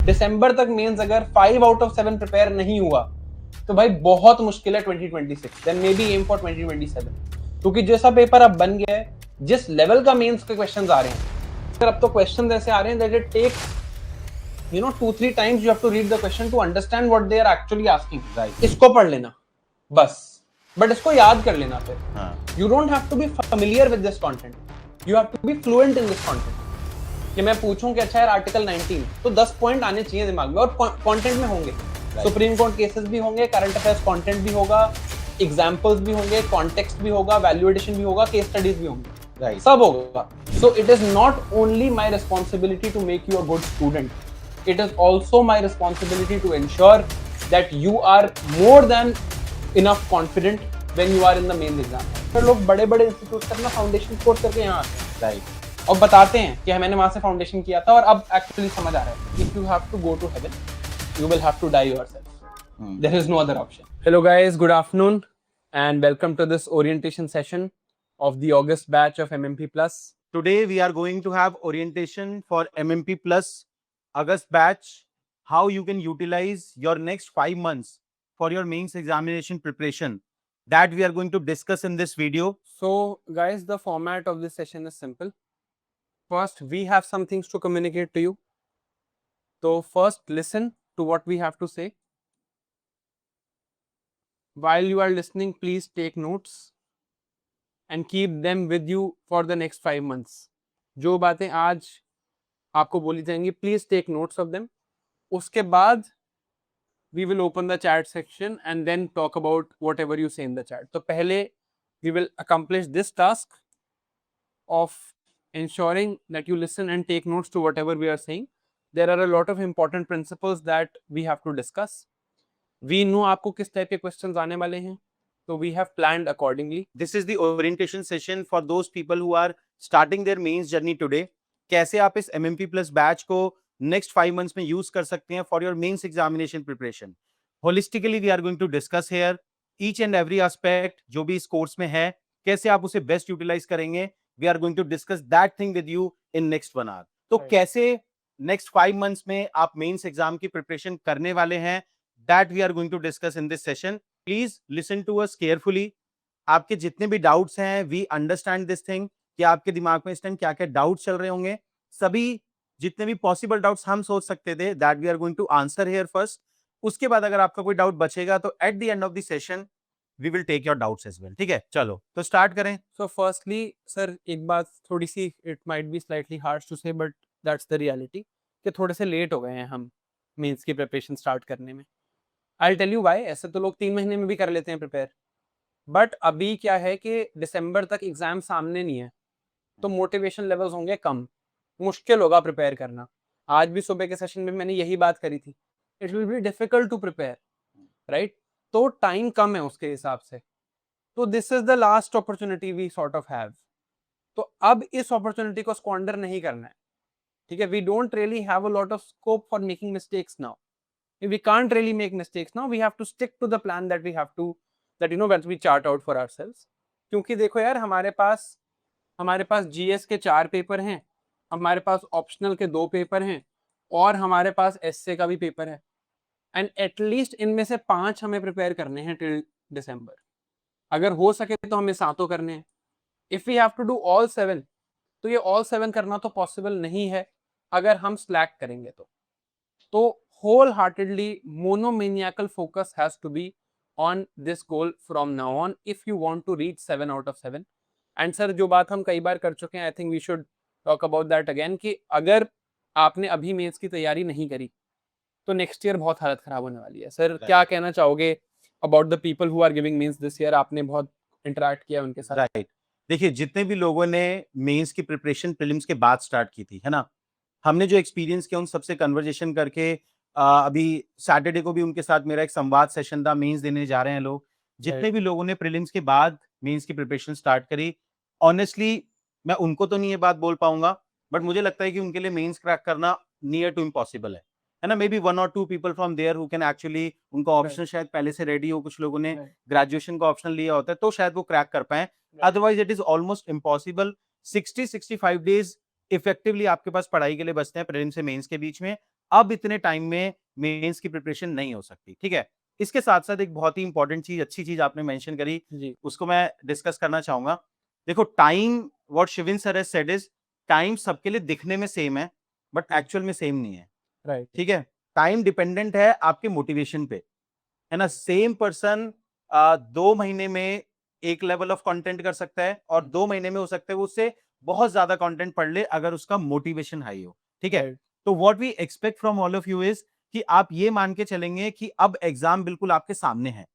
दिसंबर तक मेंस अगर 5 out of 7 prepare नहीं हुआ तो भाई बहुत मुश्किल है 2026, then may be aim for 2027, क्योंकि जैसा पेपर अब बन गया है, जिस लेवल का मेंस के क्वेश्चंस आ रहे हैं, सर अब तो क्वेश्चंस ऐसे आ रहे हैं that it takes 2-3 times you have to read the question to understand what they are actually asking. Right. इसको पढ़ लेना बस, बट इसको याद कर लेना फिर. हाँ. You don't have to be familiar with this content. You have to be fluent in this content. कि मैं पूछूं कि अच्छा यार आर्टिकल 19 तो 10 पॉइंट आने चाहिए दिमाग में और कंटेंट में होंगे. सुप्रीम कोर्ट केसेस भी होंगे, करंट अफेयर्स कंटेंट भी होगा, एग्जांपल्स भी होंगे, कॉन्टेक्स्ट भी होगा, वैल्यू एडिशन भी होगा, केस स्टडीज भी होंगे. Right. सब होगा. So it is not only my responsibility to make you a good student. It is also my responsibility to ensure that you are more than enough confident when you are in the mains exam. तो लोग बड़े-बड़े institute से अपना foundation course करके यहाँ आते हैं, Right. और बताते हैं कि मैंने वहां से फाउंडेशन किया था और अब एक्चुअली समझ आ रहा है. If you have to go to heaven, you will have to die yourself. There is no other option. Hello guys, good afternoon and welcome to this orientation session of the August batch of MMP Plus. Today we are going to have orientation for MMP Plus August batch, how you can utilize your next 5 months for your mains examination preparation. That we are going to discuss in this video. So guys, the format of this session is simple. First, we have some things to communicate to you. So first, listen to what we have to say. While you are listening, please take notes and keep them with you for the next 5 months. जो बातें आज आपको बोली जाएंगी, please take notes of them. उसके बाद we will open the chat section and then talk about whatever you say in the chat. तो पहले we will accomplish this task of ensuring that you listen and take notes to whatever we are saying. There are a lot of important principles that we have to discuss. We know आपको किस type के questions आने वाले हैं, so we have planned accordingly. This is the orientation session for those people who are starting their mains journey today. कैसे आप इस MMP Plus batch को next 5 months में use कर सकते हैं for your mains examination preparation. Holistically we are going to discuss here each and every aspect जो भी इस course में है, कैसे आप उसे best utilize करेंगे. We are going to discuss that thing with you in next 1 hour. तो कैसे next 5 months में आप mains exam की preparation करने वाले हैं, that we are going to discuss in this session. Please listen to us carefully. आपके जितने भी doubts हैं, we understand this thing कि आपके दिमाग में इस टाइम क्या-क्या doubts चल रहे होंगे. सभी जितने भी possible doubts हम सोच सकते थे, that we are going to answer here first. उसके बाद अगर आपका कोई डाउट बचेगा तो at the end of the session we will take your doubts as well. ठीक है, चलो तो स्टार्ट करें. So firstly, सर एक बात थोड़ी सी it might be slightly harsh to say but that's the reality कि थोड़े से लेट हो गए हैं हम मेंस की प्रिपरेशन स्टार्ट करने में. I'll tell you why. ऐसे तो लोग 3 महीने में भी कर लेते हैं प्रिपेयर, बट अभी क्या है कि दिसंबर तक एग्जाम सामने नहीं है, तो मोटिवेशन लेवल्स होंगे कम, मुश्किल होगा प्रिपेयर करना. आज भी सुबह के सेशन में मैंने यही बात करी थी, it will be difficult to prepare, right. तो टाइम कम है उसके हिसाब से, तो this is the last opportunity we sort of have. तो अब इस अपॉर्चुनिटी को स्क्वांडर नहीं करना है, ठीक है. We don't really have a lot of scope for making mistakes now. We can't really make mistakes now. We have to stick to the plan that we have to, that that we chart out for ourselves. क्योंकि देखो यार, हमारे पास GS के 4 paper हैं, हमारे पास optional के 2 paper हैं और हमारे पास एसए का भी पेपर है, एंड एटलीस्ट इनमें से 5 हमें प्रिपेयर करने हैं टिल दिसंबर. अगर हो सके तो हमें 7 करने हैं. If we have to do all 7, तो ये ऑल 7 करना तो पॉसिबल नहीं है अगर हम स्लैक करेंगे तो wholeheartedly monomaniacal focus has to be on this goal from now on if you want to reach 7 out of 7. And sir, जो बात हम कई बार कर चुके हैं, I think we should talk about that again कि अगर आपने अभी मेंस की तैयारी नहीं करी तो नेक्स्ट ईयर बहुत हालत खराब होने वाली है. सर क्या कहना चाहोगे about the people who are giving means this year? आपने बहुत इंटरेक्ट किया उनके साथ. राइट. देखिए, जितने भी लोगों ने मेंस की प्रिपरेशन प्रीलिम्स के बाद स्टार्ट की थी, है ना, हमने जो एक्सपीरियंस किया उन सबसे कन्वर्जेशन करके अभी सैटरडे को भी उनके साथ मेरा एक संवाद सेशन था. मेंस देने जा रहे हैं लोग. जितने भी लोगों ने प्रीलिम्स के बाद मेंस की प्रिपरेशन स्टार्ट करी, ऑनेस्टली मैं उनको तो नहीं ये बात बोल पाऊंगा, बट मुझे लगता है कि उनके लिए मेंस क्रैक करना नियर टू इम्पॉसिबल है ना. May be 1 or 2 people from there who can actually, उनका ऑप्शन शायद पहले से रेडी हो, कुछ लोगों ने ग्रेजुएशन का ऑप्शन लिया होता है तो शायद वो क्रैक कर पाए. Otherwise it is almost impossible. 60-65 days effectively आपके पास पढ़ाई के लिए बचते हैं प्रीलिम्स से मेंस के बीच में. अब इतने टाइम में मेंस की प्रिपरेशन नहीं हो सकती, ठीक है। इसके साथ साथ एक बहुत ही इंपॉर्टेंट चीज, अच्छी चीज आपने मेंशन करी, जी उसको मैं डिस्कस करना चाहूंगा। देखो time, what Shivin sir has said is, time सबके लिए दिखने में सेम है बट एक्चुअल में सेम नहीं है, राइट ठीक है। टाइम डिपेंडेंट है आपके मोटिवेशन पे, है ना। सेम पर्सन 2 महीने में एक लेवल ऑफ कंटेंट कर सकता है और 2 महीने में हो सकता है वो उससे बहुत ज्यादा कंटेंट पढ़ ले अगर उसका मोटिवेशन हाई हो, ठीक है। राइट तो what we expect from all of you is कि आप ये मान के चलेंगे कि अब एग्जाम बिल्कुल आपके सामने है।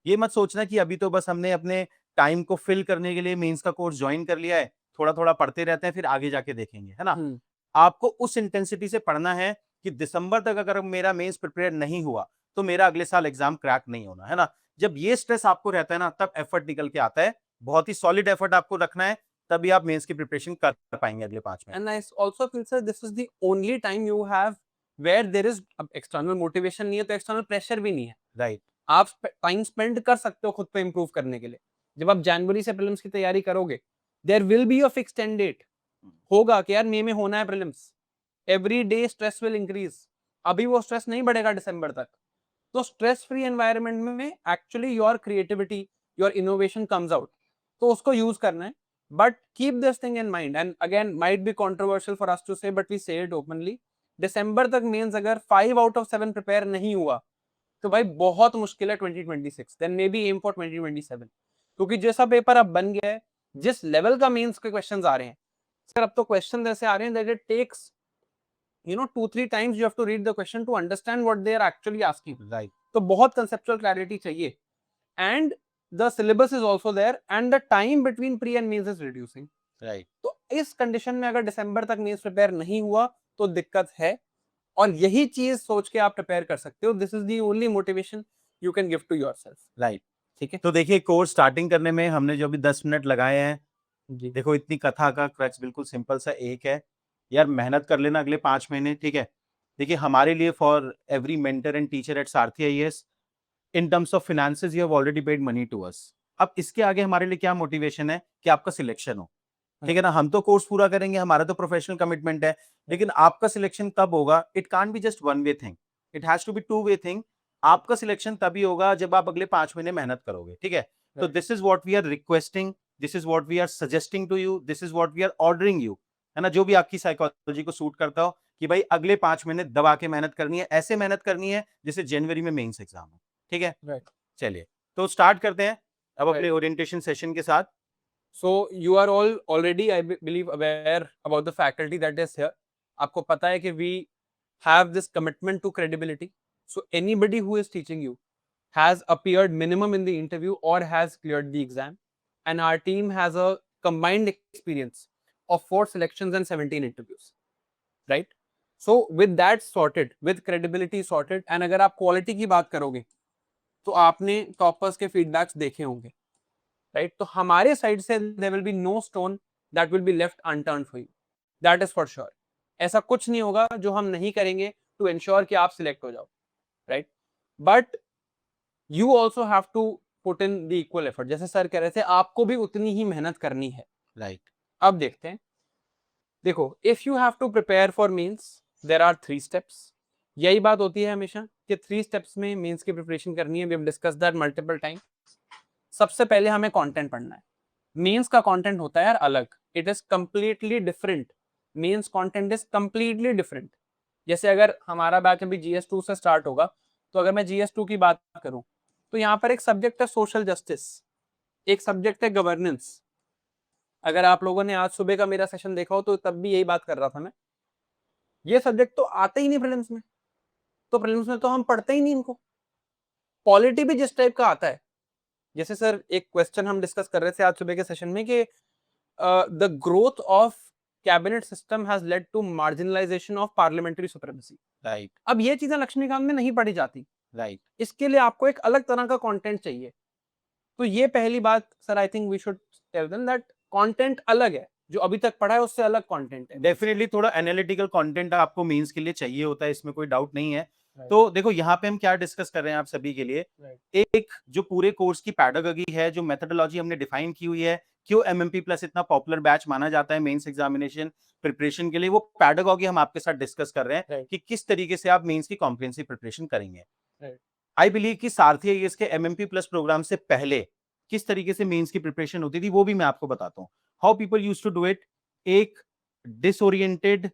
ये मत सोचना कि अभी तो बस हमने अपने टाइम को फिल करने के लिए मेंस का कोर्स ज्वाइन कर लिया है, थोड़ा थोड़ा पढ़ते रहते हैं फिर आगे जाके देखेंगे, है ना। आपको उस इंटेंसिटी से पढ़ना है कि दिसंबर तक अगर मेरा मेंस प्रिपेयर नहीं हुआ तो मेरा अगले साल एग्जाम क्रैक नहीं होना, है ना। जब ये स्ट्रेस आपको रहता है ना, तब एफर्ट निकल के आता है। बहुत ही सॉलिड एफर्ट आपको रखना है, तभी आप मेंस की प्रिपरेशन कर पाएंगे अगले 5 महीने। and I also feel sir this is the only time you have where there is अब external motivation नहीं है तो external pressure भी नहीं है। राइट आप टाइम स्पेंड कर सकते हो खुद पे इंप्रूव करने के लिए। जब आप जनवरी से प्रीलिम्स की तैयारी करोगे, there will be a fixed end date. होगा कि यार मई में होना है prelims. Every day stress will increase. अभी वो स्ट्रेस नहीं बढ़ेगा दिसंबर तक। तो स्ट्रेस फ्री एनवायरनमेंट में actually your creativity, your innovation comes out. तो उसको यूज करना है। But keep this thing in mind and again might be controversial for us to say but we say it openly. दिसंबर तक mains अगर 5 out of 7 prepare नहीं हुआ तो भाई बहुत मुश्किल है 2026, then may be aim for 2027। क्योंकि जैसा पेपर अब बन गया है, जिस लेवल का मेंस के क्वेश्चंस आ रहे हैं सर, अब तो क्वेश्चन ऐसे आ रहे हैं that it takes 2-3 times you have to read the question to understand what they are actually asking. Right तो बहुत conceptual clarity चाहिए and the syllabus is also there and the time between pre and mains is reducing. Right तो इस condition में अगर दिसंबर तक mains prepare नहीं हुआ तो दिक्कत है और यही चीज सोच के आप प्रिपेयर कर सकते हो। This is the only motivation you can give to yourself. Right. ठीक है तो देखिए कोर्स स्टार्टिंग करने में हमने जो अभी 10 मिनट लगाए हैं, जी देखो इतनी कथा का क्रक्स बिल्कुल सिंपल सा एक है, यार मेहनत कर लेना अगले 5 महीने, ठीक है। देखिए हमारे लिए, for every mentor and teacher at Sarathi IAS, in terms of finances you have already paid money to us. अब इसके आगे हमारे लिए क्या मोटिवेशन है कि आपका सिलेक्शन हो, ठीक है ना। हम तो कोर्स पूरा करेंगे, हमारा तो प्रोफेशनल कमिटमेंट है, लेकिन आपका सिलेक्शन कब होगा? It can't be just one way thing, it has to be two way thing. आपका सिलेक्शन तभी होगा जब आप अगले 5 महीने मेहनत करोगे, ठीक है। तो this is what we are requesting, this is what we are suggesting to you, this is what we are ordering you, है ना। जो भी आपकी साइकोलॉजी को सूट करता हो कि भाई अगले 5 महीने दबा के मेहनत करनी है, ऐसे मेहनत करनी है जैसे जनवरी में मेंस एग्जाम हो, ठीक है। राइट चलिए तो स्टार्ट करते हैं अब अपने राइट। ओरिएंटेशन सेशन के साथ। So you are all already I believe aware about the faculty that is here. आपको पता है कि we have this commitment to credibility. So anybody who is teaching you has appeared minimum in the interview or has cleared the exam, and our team has a combined experience of 4 selections and 17 interviews, right? So with that sorted, with credibility sorted, and अगर आप quality की बात करोगे तो आपने toppers के feedbacks देखे होंगे, राइट? तो हमारे साइड से there will be no stone that will be left unturned for you, that is for sure. ऐसा कुछ नहीं होगा जो हम नहीं करेंगे टू एंश्योर कि आप सिलेक्ट हो जाओ, right? But you also have to put in the equal effort. जैसे सर कह रहे थे, आपको भी उतनी ही मेहनत करनी है। राइट अब देखते हैं। देखो, if you have to prepare for mains there are 3 steps. यही बात होती है हमेशा कि 3 स्टेप्स में मेंस की प्रिपरेशन करनी है। We have discuss that multiple time. सबसे पहले हमें कंटेंट पढ़ना है। मेंस का कंटेंट होता है यार अलग, it is completely different. Mains content is completely different. जैसे अगर हमारा बैच अभी GS2 से स्टार्ट होगा, तो अगर मैं GS2 की बात करूं तो यहाँ पर एक सब्जेक्ट है सोशल जस्टिस, एक सब्जेक्ट है गवर्नेंस। अगर आप लोगों ने आज सुबह का मेरा सेशन देखा हो तो तब भी यही बात कर रहा था मैं। ये सब्जेक्ट तो आते ही नहीं प्रीलिम्स में, तो प्रीलिम्स में तो हम पढ़ते ही नहीं इनको। पॉलिटी भी जिस टाइप का आता है, जैसे सर एक क्वेश्चन हम डिस्कस कर रहे थे आज सुबह के सेशन में कि the growth of cabinet system has led to marginalisation of parliamentary supremacy. Right अब ये चीजें लक्ष्मीकांत में नहीं पढ़ी जाती, राइट इसके लिए आपको एक अलग तरह का कंटेंट चाहिए। तो ये पहली बात sir, I think we should tell them that content अलग है, जो अभी तक पढ़ा है उससे अलग कंटेंट है। डेफिनेटली थोड़ा एनालिटिकल कंटेंट आपको मेंस के लिए चाहिए होता है, इसमें कोई डाउट नहीं है। Right. तो देखो यहाँ पे हम क्या डिस्कस कर रहे हैं आप सभी के लिए, Right. एक जो पूरे कोर्स की पैडागॉजी है, जो मेथोडोलॉजी हमने डिफाइन की हुई है क्यों एमएमपी प्लस इतना पॉपुलर बैच माना जाता है मेंस एग्जामिनेशन प्रिपरेशन के लिए, वो पैडागॉजी हम आपके साथ डिस्कस कर रहे हैं Right. कि किस तरीके से आप मेंस की कॉम्प्रिहेंसिव प्रिपरेशन करेंगे। Right. आई बिलीव कि सारथी आईएएस के एमएमपी प्लस प्रोग्राम से पहले किस तरीके से मेंस की प्रिपरेशन होती थी वो भी मैं आपको बताता हूँ। How people used to do it. एक डिसओरिएंटेड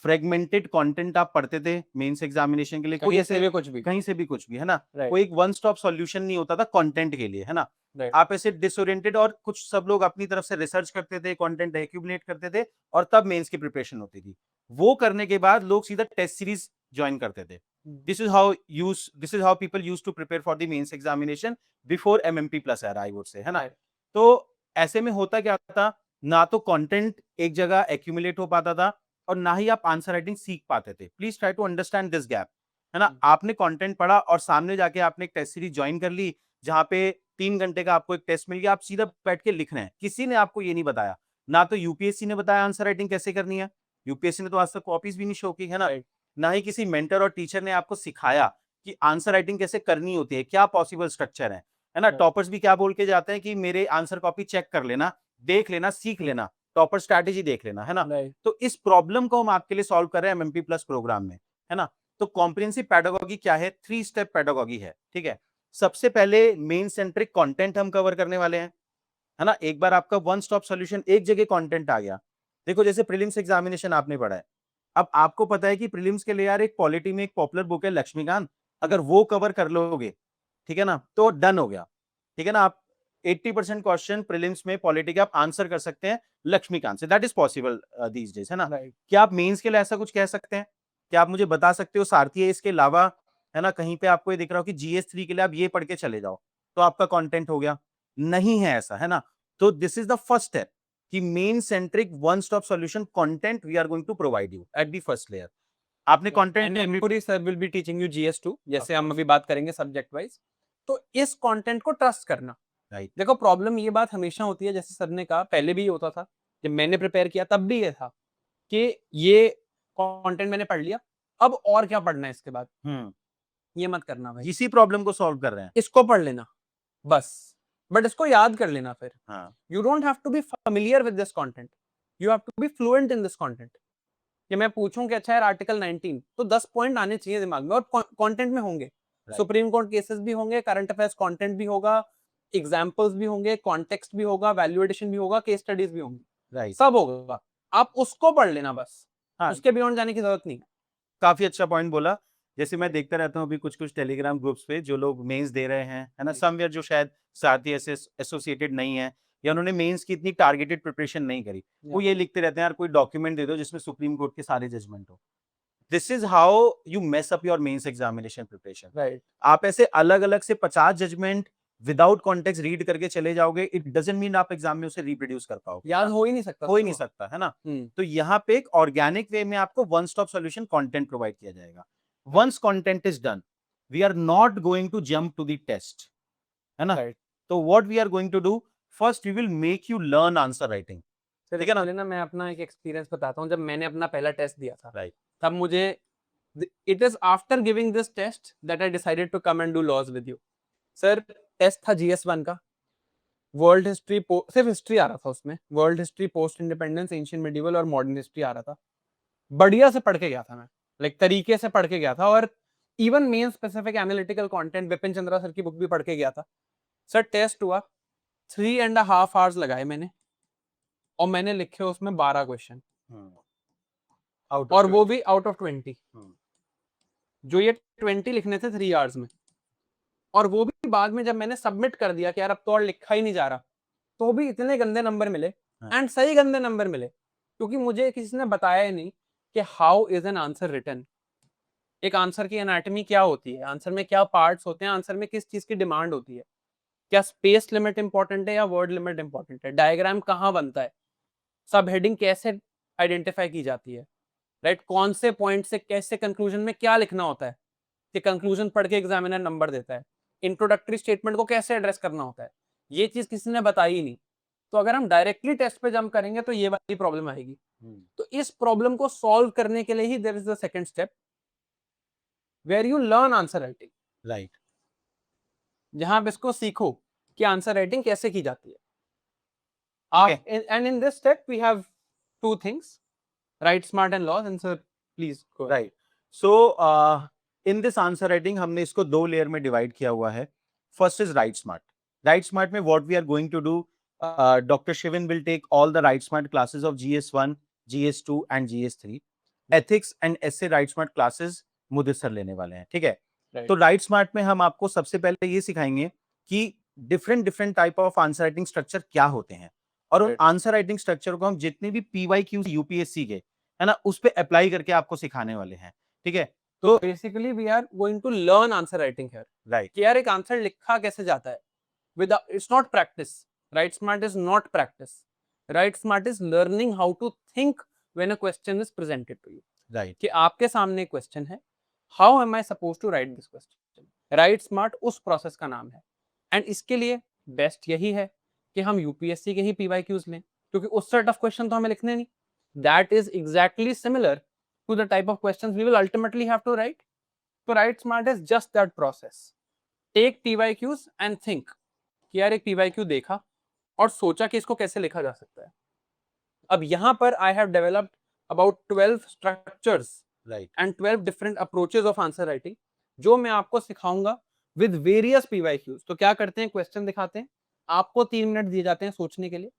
फ्रेगमेंटेड कंटेंट आप पढ़ते थे मेंस एग्जामिनेशन के लिए, कोई कहीं ऐसे से भी कुछ भी। कहीं से भी कुछ भी, है ना। Right. कोई एक वन स्टॉप सॉल्यूशन नहीं होता था कंटेंट के लिए, है ना। Right. आप ऐसे डिसओरिएंटेड, और कुछ सब लोग अपनी तरफ से रिसर्च करते थे, कंटेंट एक्यूमुलेट करते थे, और तब मेंस की प्रिपरेशन होती थी। वो करने के बाद लोग सीधा टेस्ट सीरीज ज्वाइन करते थे। This is how people used to prepare for the mains examination before MMP plus era, I would say, है ना। Right. तो ऐसे में होता क्या था, ना तो कंटेंट एक जगह एक्यूमुलेट हो पाता था, और ना ही आप आंसर राइटिंग सीख पाते थे। Please try to understand this gap, है ना। आपने कंटेंट पढ़ा और सामने जाके आपने एक टेस्ट सीरीज ज्वाइन कर ली, जहां पे 3 घंटे का आपको एक टेस्ट मिल गया, आप सीधा बैठ के लिख रहे हैं। किसी ने आपको ये नहीं बताया, ना तो यूपीएससी ने बताया आंसर राइटिंग कैसे करनी है, यूपीएससी ने तो आज तक कॉपीज भी नहीं शो की, है ना। Right. ना ही किसी मेंटर और टीचर ने आपको सिखाया कि आंसर राइटिंग कैसे करनी होती है, क्या पॉसिबल स्ट्रक्चर है ना। Right. टॉपर्स भी क्या बोल के जाते हैं कि मेरे आंसर कॉपी चेक कर लेना, देख लेना, सीख लेना, टॉपर स्ट्रैटेजी देख लेना, है ना। Right. तो इस प्रॉब्लम को हम आपके लिए सॉल्व कर रहे हैं एमएमपी प्लस प्रोग्राम में, है ना। तो कॉम्प्रिहेंसिव पेडागोगी क्या है, 3 स्टेप पेडागोगी है, ठीक है। सबसे पहले मेन सेंट्रिक कंटेंट हम कवर करने वाले हैं, है ना। एक बार आपका वन स्टॉप सॉल्यूशन एक जगह कंटेंट आ गया। देखो जैसे प्रीलिम्स एग्जामिनेशन आपने पढ़ा है, अब आपको पता है कि प्रीलिम्स के लिए यार एक पॉलिटी में एक पॉपुलर बुक है लक्ष्मीकांत, अगर वो कवर कर लोगे, ठीक है ना, तो डन हो गया, ठीक है ना। आप 80% क्वेश्चन प्रीलिम्स में पॉलिटी के आप आंसर कर सकते हैं लक्ष्मीकांत से, that is possible these days, है ना। Right. क्या आप मेंस के लिए ऐसा कुछ कह सकते हैं? क्या आप मुझे बता सकते हो सारथी है इसके अलावा, है ना, कहीं पे आपको ये दिख रहा हो कि जीएस 3 के लिए आप ये पढ़ के चले जाओ तो आपका कंटेंट हो गया? नहीं है ऐसा, है ना। तो this is the first step कि main centric one stop solution content we are going to provide you at the first layer. आपने एंड कंटेंट एमपुरी sir will be teaching you GS2, जैसे हम course. अभी बात करेंगे सब्जेक्ट वाइज। तो इस कंटेंट को ट्रस्ट करना। राइट, देखो प्रॉब्लम ये बात हमेशा होती है, जैसे सर ने कहा पहले भी होता था, जब मैंने प्रिपेयर किया तब भी ये था कि ये कंटेंट मैंने पढ़ लिया, अब और क्या पढ़ना है इसके बाद, ये मत करना भाई। इसी प्रॉब्लम को सॉल्व कर रहे हैं। इसको पढ़ लेना बस, बट इसको याद कर लेना फिर। हाँ, you don't have to be familiar with this content, you have to be fluent in this content। कि मैं पूछूं कि अच्छा यार आर्टिकल 19, तो 10 पॉइंट आने चाहिए दिमाग में, और कंटेंट में होंगे। Right. सुप्रीम कोर्ट केसेस भी होंगे, करंट अफेयर्स कंटेंट भी होगा, एग्जांपल्स भी होंगे, कॉन्टेक्स्ट भी होगा, वैल्यू एडिशन भी होगा, केस स्टडीज भी होंगी, राइट, सब होगा। आप उसको पढ़ लेना बस, हाँ, उसके बियॉन्ड जाने की जरूरत नहीं। काफी अच्छा पॉइंट बोला। जैसे मैं देखता रहता हूँ अभी कुछ-कुछ टेलीग्राम ग्रुप्स पे जो लोग मेंस दे रहे हैं, है ना, समवेयर जो शायद सारथी एसोसिएटेड नहीं है, या उन्होंने मेंस की इतनी टारगेटेड प्रिपरेशन नहीं करी, वो ये लिखते रहते हैं यार कोई डॉक्यूमेंट दे दो जिसमें सुप्रीम कोर्ट के सारे जजमेंट हो। This is how you mess up your mains examination preparation. Right, आप ऐसे अलग-अलग से 50 जजमेंट विदाउट कॉन्टेक्स्ट रीड करके चले जाओगे, इट डजंट मीन आप एग्जाम में उसे रिप्रोड्यूस कर पाओगे, याद हो ही नहीं सकता, हो ही नहीं सकता, है ना। तो यहाँ पे एक ऑर्गेनिक वे में आपको one stop solution content provide किया जाएगा। Once content is done, we are not going to jump to the test, है ना। राइट। तो what we are going to do, first we will make you learn answer writing, फिर ठीक है ना। इसके लिए ना मैं अपना एक एक्सपीरियंस बताता हूँ। जब मैंने अपना पहला टेस्ट दिया था, राइट, तब मुझे, it is after giving this test that I decided to come and do लॉज विद यू। सर टेस्ट था GS1 का, वर्ल्ड हिस्ट्री, सिर्फ हिस्ट्री आ रहा था उसमें, world history, post independence, ancient medieval और मॉडर्न हिस्ट्री आ रहा था। बढ़िया से पढ़ के गया था मैं, लाइक तरीके से पढ़ के गया था, और even main specific analytical content Vipin Chandra sir की बुक भी पढ़ के गया था। सर टेस्ट हुआ, 3.5 आवर्स लगाए मैंने, और मैंने लिखे उसमें 12 क्वेश्चन, आउट और वो भी आउट ऑफ 20। हम्म, जो ये 20 लिखने थे 3 आवर्स में, और वो भी बाद में जब मैंने सबमिट कर दिया कि यार अब तो और लिखा ही नहीं जा रहा, तो भी इतने गंदे नंबर मिले, एंड सही गंदे नंबर मिले, क्योंकि मुझे किसी ने बताया ही नहीं कि how is an answer written, एक आंसर की एनाटॉमी क्या होती है, आंसर में क्या पार्ट्स होते हैं, आंसर में किस चीज की डिमांड होती है, क्या स्पेस लिमिट इंपॉर्टेंट है या वर्ड लिमिट इंपॉर्टेंट है, डायग्राम कहाँ बनता है, सब हेडिंग कैसे आइडेंटिफाई की जाती है, राइट, कौन से पॉइंट से कैसे कंक्लूजन में क्या लिखना होता है कि कंक्लूजन पढ़ के एग्जामिनर नंबर देता है, इंट्रोडक्टरी स्टेटमेंट को कैसे एड्रेस करना होता है, ये चीज किसी ने बताई ही नहीं। तो अगर हम डायरेक्टली टेस्ट पे जंप करेंगे तो ये वाली प्रॉब्लम आएगी। तो इस प्रॉब्लम को सॉल्व करने के लिए ही there is the second step where you learn answer writing, right, जहां आप इसको सीखो कि आंसर राइटिंग कैसे की जाती है। Okay. And in this step we have two things, right smart and laws. And sir please go ahead. Right so in this answer writing हमने इसको दो लेयर में डिवाइड किया हुआ है. फर्स्ट इज राइट स्मार्ट में what we are going to do, doctor Shivin will take all the write smart classes of GS1, GS2 and GS3. Ethics and essay write smart classes Mudassar लेने वाले हैं. ठीक है. Right. तो राइट स्मार्ट में हम आपको सबसे पहले ये सिखाएंगे कि different type of answer writing structure क्या होते हैं, और उन Right. आंसर राइटिंग स्ट्रक्चर को हम जितने भी PYQ UPSC के है ना उस पे अप्लाई करके आपको सिखाने वाले हैं. ठीक है. तो basically we are going to learn answer writing here, right कि यार एक आंसर लिखा कैसे जाता है with it's not practice. Write smart is not practice. Write smart is learning how to think when a question is presented to you. Right कि आपके सामने क्वेश्चन है, how am I suppose to write this question. Write smart उस process का नाम है. And इसके लिए बेस्ट यही है कि हम यूपीएससी के ही पीवाईक्यूज लें, क्योंकि उस सेट ऑफ क्वेश्चन तो हमें लिखने नहीं. That is exactly similar to the type of questions we will ultimately have to write. So Write Smart is just that process. Take PYQs and think कि यार एक PYQ देखा और सोचा कि इसको कैसे लिखा जा सकता है. अब यहाँ पर I have developed about 12 structures right and 12 different approaches of answer writing जो मैं आपको सिखाऊंगा with various PYQs. तो क्या करते हैं, क्वेश्चन दिखाते हैं, आपको 3 मिनट दिए जाते हैं सोचने के लिए.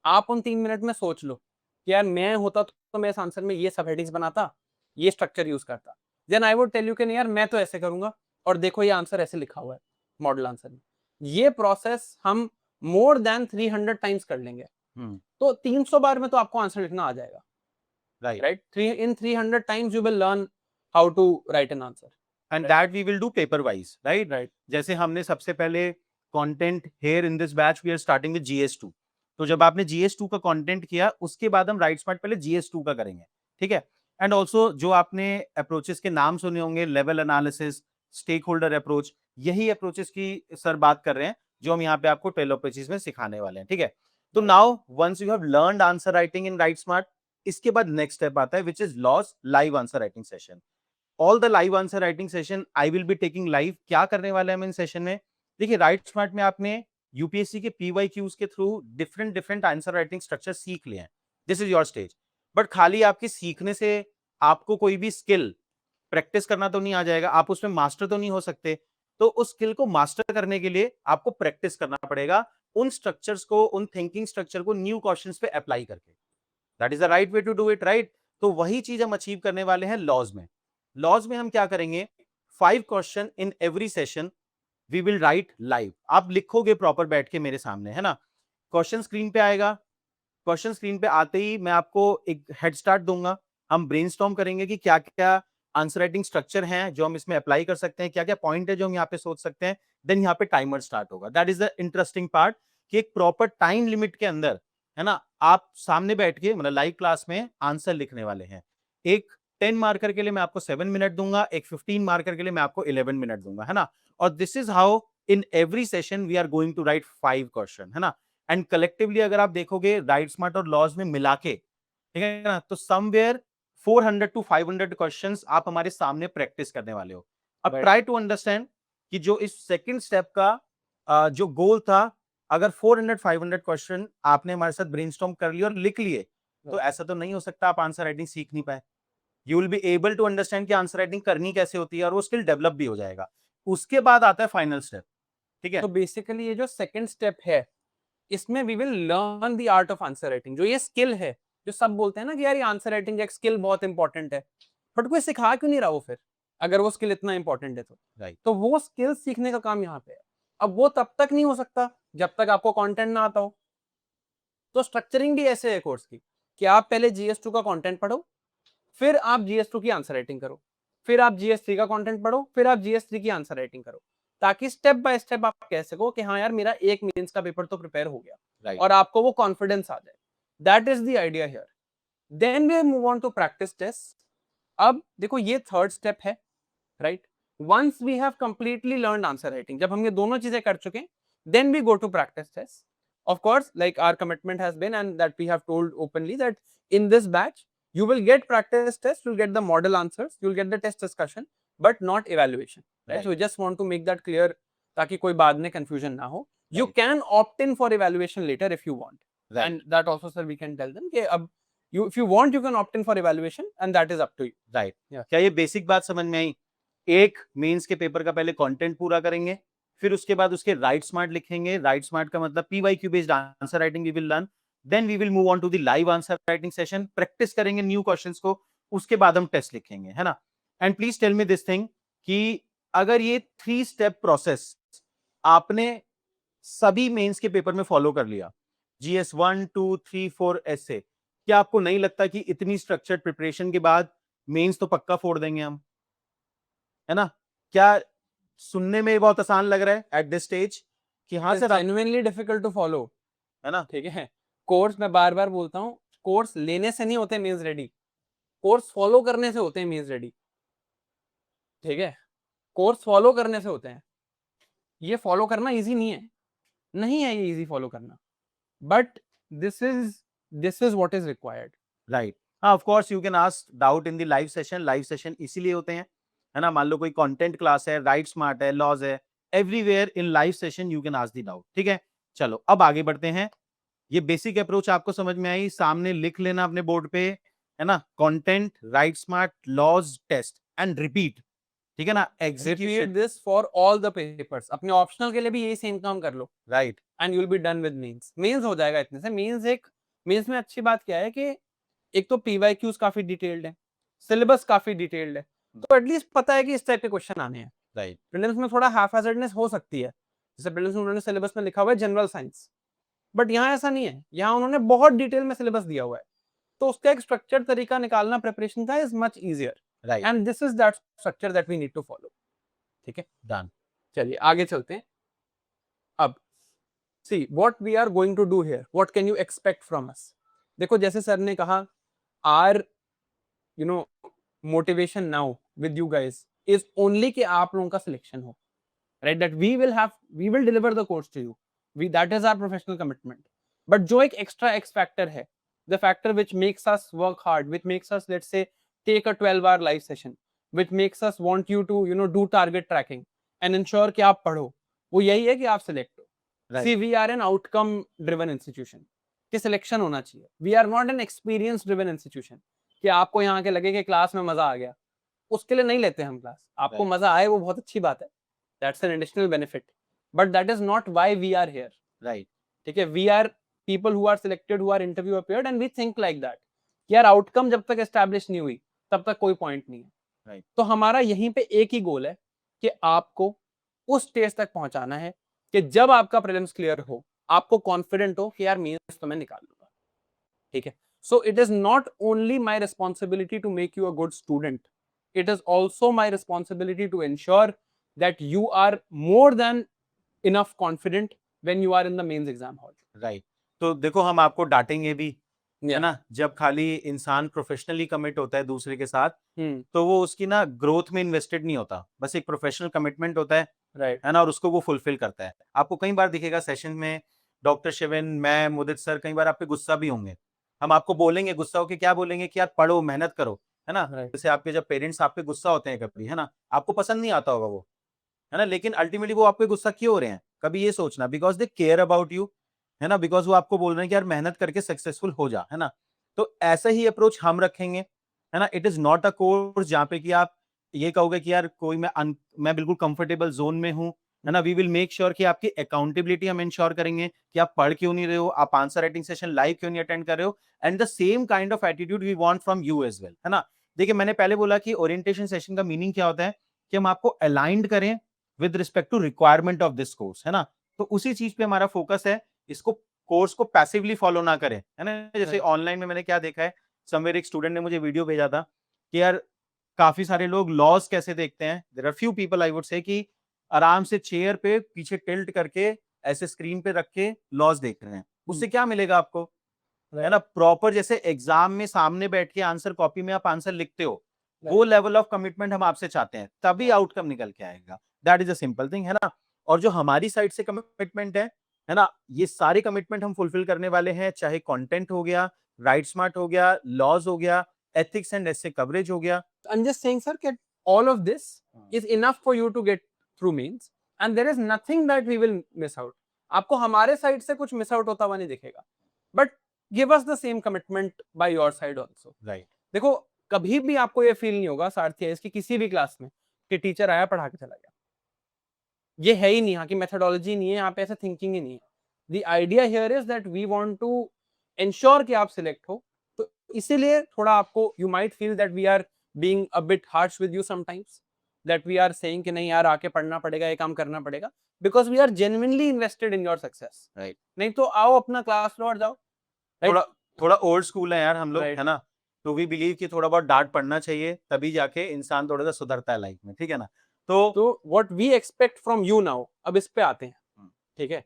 आप उन 3 मिनट में सोच लो कि यार मैं होता तो मैं इस आंसर में ये सब हेडिंग्स बनाता, ये स्ट्रक्चर यूज करता. Then I would tell you कि नहीं यार मैं तो ऐसे करूंगा और देखो ये आंसर ऐसे लिखा हुआ है मॉडल आंसर में. ये प्रोसेस हम मोर देन 300 टाइम्स कर लेंगे. तो 300 बार में तो आपको आंसर लिखना आ जाएगा. Right right in 300 times you will learn how to write an answer. And that we will do paper wise. Right right जैसे हमने सबसे पहले content here in this batch we are starting with GS2. तो जब आपने GS2 का content किया उसके बाद हम राइट स्मार्ट पहले GS2 का करेंगे. ठीक है. एंड ऑल्सो जो आपने अप्रोचेस के नाम सुने होंगे, level analysis, stakeholder approach, यही अप्रोचेस की सर बात कर रहे हैं जो हम यहाँ पे आपको 12 अप्रोचेस में सिखाने वाले हैं. ठीक है. तो now once you have learned answer writing in write smart, इसके बाद नेक्स्ट स्टेप आता है विच इज लॉस live answer writing session. All the live answer writing session I will be taking live. क्या करने वाले हैं हम इन सेशन में, देखिए राइट स्मार्ट में आपने यूपीएससी के PYQs के through different answer writing structure सीख लिए हैं. This is your stage. But खाली आपके सीखने से आपको कोई भी स्किल प्रैक्टिस करना तो नहीं आ जाएगा, आप उसमें मास्टर तो नहीं हो सकते. तो उस स्किल को मास्टर करने के लिए आपको प्रैक्टिस करना पड़ेगा उन स्ट्रक्चर्स को, उन थिंकिंग स्ट्रक्चर को न्यू क्वेश्चंस पे अप्लाई करके. That is the right way to do it. Right. तो वही चीज हम अचीव करने वाले हैं लॉज में. लॉज में हम क्या करेंगे, 5 question in every session we will write live. आप लिखोगे प्रॉपर बैठ के मेरे सामने, है ना. क्वेश्चन स्क्रीन पे आएगा. क्वेश्चन स्क्रीन पे आते ही मैं आपको एक हेड स्टार्ट दूंगा. हम ब्रेनस्टॉर्म करेंगे कि क्या क्या आंसर राइटिंग स्ट्रक्चर हैं जो हम इसमें अप्लाई कर सकते हैं, क्या क्या पॉइंट है जो हम यहाँ पे सोच सकते हैं. देन यहाँ पे टाइमर स्टार्ट होगा. That is the interesting part कि एक प्रॉपर टाइम लिमिट के अंदर, है ना, आप सामने बैठ के मतलब लाइव क्लास में आंसर लिखने वाले हैं. एक 10 मार्कर के लिए मैं आपको 7 मिनट दूंगा, एक 15 मार्कर के लिए मैं आपको 11 मिनट दूंगा, है ना. और this is how in every session we are going to write 5 question, है ना. एंड कलेक्टिवली अगर आप देखोगे राइट स्मार्ट और लॉज में मिला के, ठीक है ना, तो समवेयर 400 टू 500 क्वेश्चंस आप हमारे सामने प्रैक्टिस करने वाले हो. अब ट्राई टू अंडरस्टैंड कि जो इस सेकंड स्टेप का जो गोल था, अगर 400-500 क्वेश्चन आपने हमारे साथ ब्रेनस्टॉर्म कर लिए और लिख लिए, तो ऐसा तो नहीं हो सकता आप आंसर राइटिंग सीख नहीं पाए. You will be able to understand कि आंसर राइटिंग करनी कैसे होती है और वो स्किल डेवलप भी हो जाएगा. उसके बाद आता है फाइनल स्टेप. ठीक है. तो बेसिकली ये जो सेकंड स्टेप है इसमें we will learn the art of answer writing. जो ये स्किल है, जो सब बोलते हैं ना कि यार ये आंसर राइटिंग एक स्किल बहुत इंपॉर्टेंट है, बट कोई सिखा क्यों नहीं रहा वो फिर, अगर वो स्किल इतना इंपॉर्टेंट है तो. राइट. तो वो स्किल सीखने का काम यहाँ पे है. अब वो तब तक नहीं हो सकता जब तक आपको कंटेंट ना आता हो. तो स्ट्रक्चरिंग भी ऐसे है कोर्स की कि आप पहले GS2 का कंटेंट पढ़ो, फिर आप GS2 की आंसर राइटिंग करो, फिर आप GS3 का कंटेंट पढ़ो, फिर आप GS3 की आंसर राइटिंग करो, ताकि स्टेप बाय स्टेप आप कह सको कि हाँ यार मेरा एक मेंस का पेपर तो प्रिपेयर हो गया. Right. और आपको वो कॉन्फिडेंस आ जाए. That is the idea here. Then we move on to practice test. अब देखो ये थर्ड स्टेप है, right. Once we have completely learned answer writing, जब हम ये दोनों चीजें कर चुके हैं, then we go to practice test. Of course, like our commitment has been, and that we have told openly, that in this batch you will get practice tests, you'll get the model answers, you'll get the test discussion, but not evaluation. Right? So we just want to make that clear, ताकि कोई बाद में confusion ना हो. You Right. can opt in for evaluation later if you want. Right. and that also sir we can tell them कि अब you if you want you can opt in for evaluation and that is up to you. Right Yeah. क्या ये basic बात समझ में आई? एक mains के paper का पहले कंटेंट पूरा करेंगे, फिर उसके बाद उसके राइट स्मार्ट लिखेंगे. राइट स्मार्ट का मतलब PYQ based answer writing we will learn. Then we will move on to the live answer writing session. Practice करेंगे न्यू क्वेश्चंस को, उसके बाद हम टेस्ट लिखेंगे, है ना. And please tell me this thing कि अगर ये 3 स्टेप प्रोसेस आपने सभी मेंस के पेपर में फॉलो कर लिया, जीएस 1 2 3 4 ऐसे, क्या आपको नहीं लगता कि इतनी स्ट्रक्चर्ड प्रिपरेशन के बाद मेंस तो पक्का फोड़ देंगे हम, है ना? क्या सुनने में बहुत आसान लग रहा है एट दिस स्टेज कि हाँ It's सर आप, genuinely difficult to follow. है ना? ठीक है. कोर्स मैं बार बार बोलता हूँ, कोर्स लेने से नहीं होते मीन्स रेडी, कोर्स फॉलो करने से होते हैं मीन्स रेडी. ठीक है. कोर्स फॉलो करने से होते हैं. ये फॉलो करना इजी नहीं है ये इजी फॉलो करना, but this is what is required. Right. हाँ, of course you can ask doubt in the live session. Live session इसीलिए होते हैं, है ना? मान लो कोई कंटेंट क्लास है, राइट स्मार्ट है, लॉज है, everywhere in live session you can ask the doubt. ठीक है, चलो अब आगे बढ़ते हैं. ये बेसिक अप्रोच आपको समझ में आई? सामने लिख लेना अपने बोर्ड पे, है ना? Content, right smart, laws, test and repeat. ठीक है ना? Repeat execution. This for all the papers. अपने ऑप्शनल के लिए भी यही सेम काम कर लो right. And you will be done with mains हो जाएगा इतने से. मेंस में अच्छी बात क्या है कि एक तो पीवाईक्यूज काफी डिटेल्ड है, सिलेबस काफी डिटेल्ड है, तो एटलीस्ट पता है कि इस टाइप के क्वेश्चन आने हैं. राइट. प्रीलिम्स में थोड़ा हाफ हैजर्डनेस हो सकती है, जैसे प्रीलिम्स में उन्होंने सिलेबस में लिखा हुआ है जनरल साइंस, बट यहाँ ऐसा नहीं है. यहाँ उन्होंने बहुत डिटेल में सिलेबस दिया हुआ है, तो उसका एक स्ट्रक्चर्ड तरीका निकालना प्रिपरेशन का is much easier, right. And this is that structure that we need to follow. ठीक है, डन. चलिए आगे चलते हैं. अब see what we are going to do here, what can you expect from us. देखो जैसे सर ने कहा, our you know motivation now with you guys is only कि आप लोगों का सिलेक्शन हो, right? That we will deliver the course to you, we that is our professional commitment. But जो एक एक्स्ट्रा एक्स फैक्टर है, the factor which makes us work hard, which makes us let's say take a 12-hour live session, which makes us want you to do target tracking and ensure कि आप पढ़ो, वो यही है कि आप select हो. See we are an outcome driven institution, कि सिलेक्शन होना चाहिए. We are not an experience driven institution कि आपको यहाँ के लगे कि क्लास में मजा आ गया. उसके लिए नहीं लेते हम क्लास. आपको मजा आए वो बहुत अच्छी बात है, that's an additional benefit, but that is not why we are here. Right. ठीक है, we are people who are selected, who are interview appeared, and we think like that कि यार आउटकम जब तक एस्टैब्लिश नहीं हुई तब तक कोई पॉइंट नहीं है. राइट. तो हमारा यहीं पे एक ही गोल है कि आपको उस स्टेज तक पहुंचाना है कि जब आपका प्रीलिम्स क्लियर हो, आपको कॉन्फिडेंट हो कि यार मेंस तो मैं निकाल लूंगा. ठीक है, so it is not only my responsibility to make you a good student, it is also my responsibility to ensure that you are more than enough confident when you are in the mains exam hall. Right. तो देखो हम आपको डांटेंगे भी, है Yeah. ना? जब खाली इंसान प्रोफेशनली कमिट होता है दूसरे के साथ, Hmm. तो वो उसकी ना ग्रोथ में इन्वेस्टेड नहीं होता, बस एक प्रोफेशनल कमिटमेंट होता है, Right. है ना? और उसको वो फुलफिल करता है. आपको कई बार दिखेगा सेशन में डॉक्टर शिवन, मैं, मुदित सर, कई बार आप पे गुस्सा भी होंगे. हम आपको बोलेंगे, गुस्सा होके क्या बोलेंगे कि यार पढ़ो, मेहनत करो, है ना? Right. जैसे आपके जब पेरेंट्स आप पे गुस्सा होते हैं कभी, है ना? आपको पसंद नहीं आता होगा वो, है ना? लेकिन अल्टीमेटली वो आप पे गुस्सा क्यों हो रहे हैं? कभी ये सोचना, because they care about you, है ना? बिकॉज़ वो आपको बोल रहे हैं कि यार मेहनत करके सक्सेसफुल हो जा, है ना? तो ऐसा ही अप्रोच हम रखेंगे, है ना? It is not a course जहाँ पे कि आप ये कहोगे कि यार कोई मैं बिल्कुल कंफर्टेबल ज़ोन में हूँ, है ना? वी विल मेक श्योर कि आपकी अकाउंटेबिलिटी हम इंश्योर करेंगे कि आप पढ़ क्यों नहीं रहे हो, आप आंसर राइटिंग सेशन लाइव क्यों नहीं अटेंड कर रहे हो, and the same kind of attitude we want from you as well, है ना? देखिए मैंने पहले बोला कि ओरिएंटेशन सेशन का मीनिंग क्या होता है कि हम आपको अलाइन्ड करें with respect to requirement of this course, है ना? तो उसी चीज़ पे हमारा फोकस है, इसको कोर्स को पैसिवली फॉलो ना करें, है ना? जैसे Right. ऑनलाइन में मैंने क्या देखा है, समवेयर एक स्टूडेंट ने मुझे वीडियो भेजा था कि यार काफ़ी सारे लोग लॉज़ कैसे देखते हैं, there are few people I would say कि आराम से चेयर पे पीछे टिल्ट करके ऐसे स्क्रीन पे रख के लॉज़ देख रहे हैं। उससे क्या मिलेगा आपको? है ना? प्रॉपर जैसे एग्ज़ाम में सामने बैठ के आंसर कॉपी में आप आंसर लिखते हो, वो लेवल ऑफ कमिटमेंट हम आपसे चाहते हैं, तभी आउटकम निकल के आएगा। That is a simple thing, है ना? और जो हमारी साइड से कमिटमेंट है ना? ये सारे कमिटमेंट हम फुलफिल करने वाले हैं, चाहे कंटेंट हो गया, राइट स्मार्ट हो गया, लॉज़ हो गया, एथिक्स एंड एसे कवरेज हो गया। I'm just saying, sir, that all of this is enough for you to get through mains, and there is nothing that we will miss out. आपको हमारे side से कुछ miss out होता हुआ नहीं दिखेगा. But give us the same commitment by your side also. Right. देखो कभी भी आपको ये फील नहीं होगा सारथी की किसी भी क्लास में कि टीचर आया पढ़ा के चला गया, ये है ही नहीं, यहाँ की मेथोडोलॉजी नहीं है, यहाँ पे ऐसा थिंकिंग ही नहीं है। The idea here is that we want to ensure कि आप सिलेक्ट हो, तो इसीलिए थोड़ा आपको you might feel that we are being a bit harsh with you sometimes, that we are saying कि नहीं यार आके पढ़ना पड़ेगा, ये काम करना पड़ेगा, because we are genuinely invested in your success. Right. नहीं तो आओ अपना क्लास लो और जाओ। थोड़ा थोड़ा ओल्ड स्कूल है यार हम लोग, Right. है ना? तो वी बिलीव कि थोड़ा बहुत डांट पड़ना चाहिए, तभी जाके इंसान थोड़ा सा सुधरता है लाइफ में, ठीक है ना? तो what we expect from you now, अब इस पे आते हैं, ठीक है?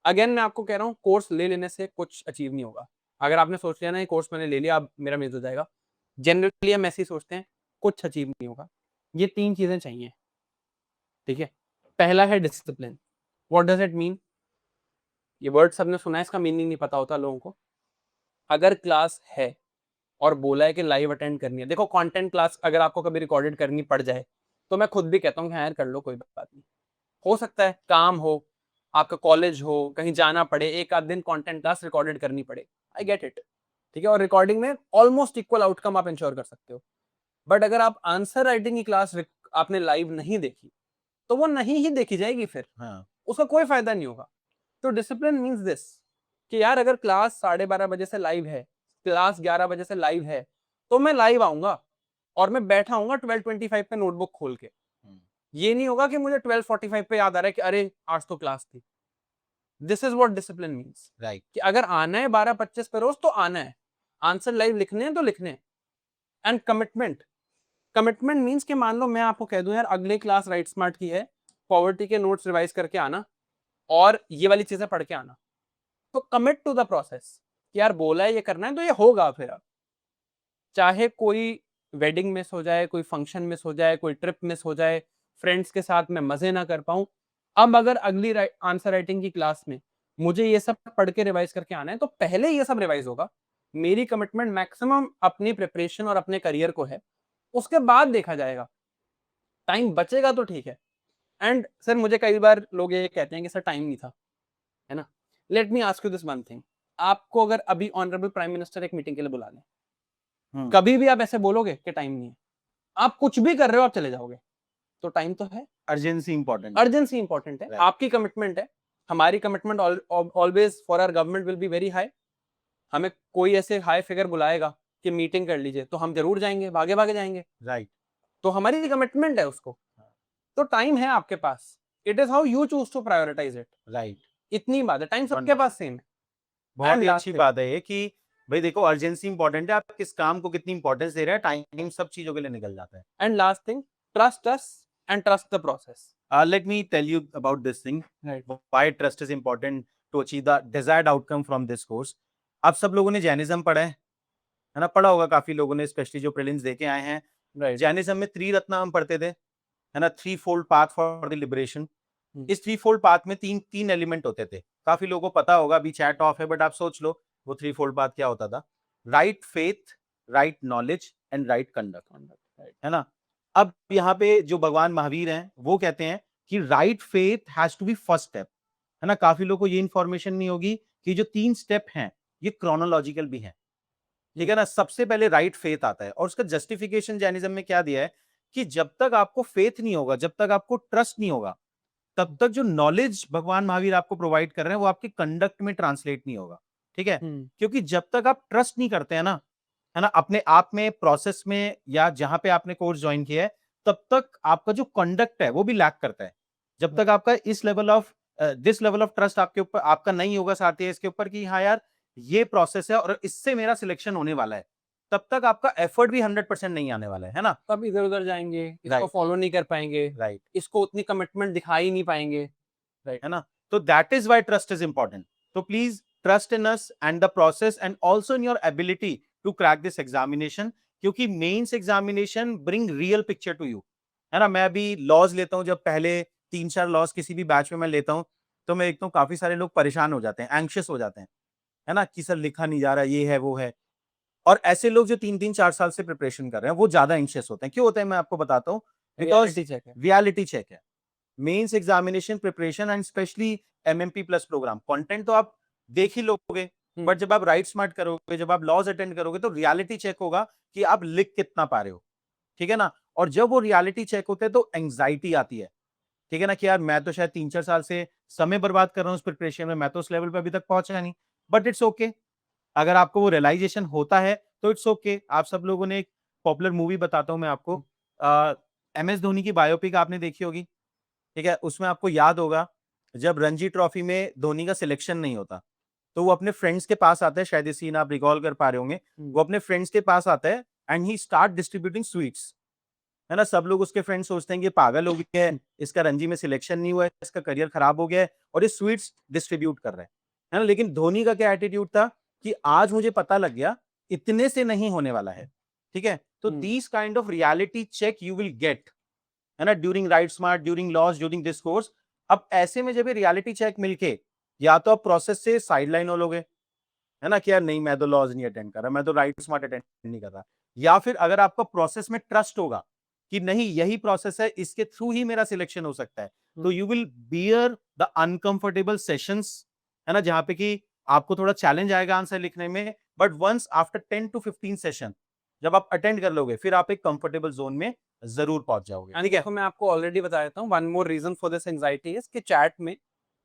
अगेन मैं आपको कह रहा हूँ कोर्स ले लेने से कुछ अचीव नहीं होगा। अगर आपने सोच लिया ना ये कोर्स मैंने ले लिया अब मेरा मेज हो जाएगा, जनरली हम ऐसे ही सोचते हैं, कुछ अचीव नहीं होगा। ये 3 चीजें चाहिए, ठीक है? पहला है discipline. What does it mean? ये वर्ड सबने सुना है, इसका मीनिंग नहीं पता होता लोगों को। अगर क्लास है और बोला है कि लाइव अटेंड करनी है, देखो कंटेंट क्लास अगर आपको कभी रिकॉर्डेड करनी पड़ जाए तो मैं खुद भी कहता हूँ कि हाँ यार कर लो, कोई बात नहीं। हो सकता है काम हो, आपका कॉलेज हो, कहीं जाना पड़े, एक आध दिन कंटेंट क्लास रिकॉर्डेड करनी पड़े, आई गेट इट, ठीक है? और रिकॉर्डिंग में ऑलमोस्ट इक्वल आउटकम आप इंश्योर कर सकते हो। बट अगर आप आंसर राइटिंग की क्लास आपने लाइव नहीं देखी तो वो नहीं ही देखी जाएगी, फिर हाँ। उसका कोई फायदा नहीं होगा। तो डिसिप्लिन मीन्स दिस कि यार अगर क्लास 12:30 बजे से लाइव है, क्लास 11 बजे से लाइव है, तो मैं लाइव आऊंगा और मैं बैठा हूंगा 12:25 पे नोटबुक खोल के। ये नहीं होगा कि मुझे 12:45 पे याद आ रहा है कि अरे आज तो क्लास थी। This is what discipline means, right. कि अगर आना है 12:25 पे रोज तो आना है, आंसर लाइव लिखने हैं तो लिखने हैं। एंड कमिटमेंट, कमिटमेंट मीन्स कि मान लो मैं आपको कह दूं यार अगले क्लास राइट स्मार्ट की है, पॉवर्टी के नोट्स रिवाइज करके आना और ये वाली चीजें पढ़ के आना। तो कमिट टू द प्रोसेस कि यार बोला है ये करना है तो ये होगा। फिर अब चाहे कोई वेडिंग मिस हो जाए, कोई फंक्शन मिस हो जाए, कोई ट्रिप मिस हो जाए, फ्रेंड्स के साथ मैं मजे ना कर पाऊं, अब अगर अगली आंसर राइटिंग की क्लास में मुझे ये सब पढ़ के रिवाइज करके आना है तो पहले ये सब रिवाइज होगा। मेरी कमिटमेंट मैक्सिमम अपनी प्रिपरेशन और अपने करियर को है, उसके बाद देखा जाएगा। टाइम बचेगा तो ठीक है। एंड सर मुझे कई बार लोग ये कहते हैं कि सर टाइम नहीं था, है ना? Let me ask you this one thing, आपको अगर अभी ऑनरेबल प्राइम मिनिस्टर एक मीटिंग के लिए बुला लें, कभी भी आप ऐसे बोलोगे कि टाइम नहीं है? आप कुछ भी कर रहे हो आप चले जाओगे, तो टाइम तो है। Urgency important. अर्जेंसी इंपॉर्टेंट है, Right. आपकी कमिटमेंट है, हमारी commitment always for our government will be very high. हमें कोई ऐसे हाई फिगर बुलाएगा कि मीटिंग कर लीजिए तो हम जरूर जाएंगे, भागे भागे जाएंगे। राइट। तो हमारी कमिटमेंट है उसको, तो टाइम है आपके पास। It is how you choose to prioritize it. Right. इतनी बात है, टाइम सबके पास सेम है। बहुत And ही last अच्छी thing, बात है ये कि भाई देखो अर्जेंसी इंपॉर्टेंट है, आप किस काम को कितनी इंपॉर्टेंस दे रहे हैं, टाइम सब चीजों के लिए निकल जाता है। and last thing, trust us and trust the process. Let me tell you about this thing, Right. why trust is important to achieve the desired outcome from this course. आप सब लोगों ने जैनिज्म पढ़ा है ना? पढ़ा होगा काफी लोगों ने, स्पेशली जो प्रीलिम्स देके आए हैं। Right. जैनिज्म में त्रिरत्न हम पढ़ते थे, है ना? 3-fold path for the liberation. हम्म। इस 3-fold path में तीन एलिमेंट होते थे। काफी लोगों को पता होगा, अभी चैट ऑफ है, बट आप सोच लो वो 3-fold path क्या होता था। Right faith, right knowledge and right conduct, है ना? अब यहाँ पे जो भगवान महावीर हैं वो कहते हैं कि right faith has to be first step, है ना? काफी लोगों को ये इंफॉर्मेशन नहीं होगी कि जो 3 स्टेप हैं ये क्रोनोलॉजिकल भी हैं, ठीक है ना? सबसे पहले राइट फेथ आता है और उसका जस्टिफिकेशन जैनिज्म में क्या दिया है कि जब तक आपको फेथ नहीं होगा, जब तक आपको ट्रस्ट नहीं होगा, तब तक जो नॉलेज भगवान महावीर आपको प्रोवाइड कर रहे हैं वो आपके कंडक्ट में ट्रांसलेट नहीं होगा, ठीक है? क्योंकि जब तक आप ट्रस्ट नहीं करते हैं ना, है ना, अपने आप में, प्रोसेस में, या जहां पे आपने कोर्स ज्वाइन किया है, तब तक आपका जो कंडक्ट है वो भी लैक करता है। जब तक आपका दिस लेवल ऑफ ट्रस्ट आपके ऊपर आपका नहीं होगा साथ ही इसके ऊपर कि हाँ यार ये प्रोसेस है और इससे मेरा सिलेक्शन होने वाला है, तब तक आपका एफर्ट भी 100% नहीं आने वाला है ना? तब इधर उधर जाएंगे, इसको Right. फॉलो नहीं कर पाएंगे, राइट। इसको उतनी कमिटमेंट दिखा ही नहीं पाएंगे, है ना? तो that is why trust is important. तो please trust in us and the process and also in your ability to crack this examination, क्योंकि mains examination bring real picture to you, है ना? मैं अभी लॉज लेता हूं, जब पहले 3-4 लॉज किसी भी बैच में मैं लेता हूं तो मैं देखता हूं काफी सारे लोग परेशान हो जाते हैं, एंग्शियस हो जाते हैं, है ना, कि सर लिखा नहीं जा रहा, ये है वो है। और ऐसे लोग जो 3-3-4 साल से प्रिपरेशन कर रहे हैं वो ज्यादा एंग्शियस होते हैं। क्यों होते हैं मैं आपको बताता हूँ, बिकॉज रियलिटी चेक है, mains examination preparation and specially MMP plus programme. Content तो आप देख ही लोगे, बट जब आप राइट स्मार्ट करोगे, जब आप लॉज अटेंड करोगे, तो रियलिटी चेक होगा कि आप लिख कितना पा रहे हो, ठीक है ना। और जब वो रियलिटी चेक होते हैं तो एंग्जाइटी आती है, ठीक है ना, कि यार मैं तो शायद 3-4 साल से समय बर्बाद कर रहा हूँ उस प्रिपरेशन में, मैं तो उस लेवल पे अभी तक पहुंचा नहीं। बट इट्स ओके, अगर आपको वो रियलाइजेशन होता है तो इट्स ओके। आप सब लोगों ने एक पॉपुलर मूवी बताता हूं मैं आपको, MS धोनी की बायोपिक आपने देखी होगी, ठीक है। उसमें आपको याद होगा जब रणजी ट्रॉफी में धोनी का सिलेक्शन नहीं होता, तो वो अपने फ्रेंड्स के पास आता है, शायद ये सीन आप रिकॉल कर पा रहे होंगे। वो अपने फ्रेंड्स के पास आता है and he start distributing sweets, है ना। सब लोग उसके फ्रेंड्स सोचते हैं कि ये पागल हो गया है, इसका रणजी में सिलेक्शन नहीं हुआ है, इसका करियर खराब हो गया है, और ये स्वीट्स डिस्ट्रीब्यूट कर रहे हैं, है ना। लेकिन धोनी का क्या एटीट्यूड था कि आज मुझे पता लग गया इतने से नहीं होने वाला है, ठीक है। तो these kind of reality check you will get, है ना, ड्यूरिंग राइट स्मार्ट, ड्यूरिंग लॉस, ड्यूरिंग दिस कोर्स। अब ऐसे में जब ये रियलिटी चेक मिलके, या तो आप प्रोसेस से साइडलाइन हो लोगे, है ना, कि यार नहीं मैं तो लॉज नहीं अटेंड कर रहा, मैं तो राइट स्मार्ट अटेंड नहीं कर रहा, या फिर अगर आपका प्रोसेस में ट्रस्ट होगा कि नहीं यही प्रोसेस है, इसके थ्रू ही मेरा सिलेक्शन हो सकता है, तो you will bear the uncomfortable sessions, है ना, जहां पे कि आपको थोड़ा चैलेंज आएगा आंसर लिखने में। But once after 10 to 15 session जब आप अटेंड कर लोगे, फिर आप एक कंफर्टेबल जोन में जरूर पहुंच जाओगे, एंड ठीक है। देखो मैं आपको ऑलरेडी बता देता हूँ, one more reason for this anxiety is कि चैट में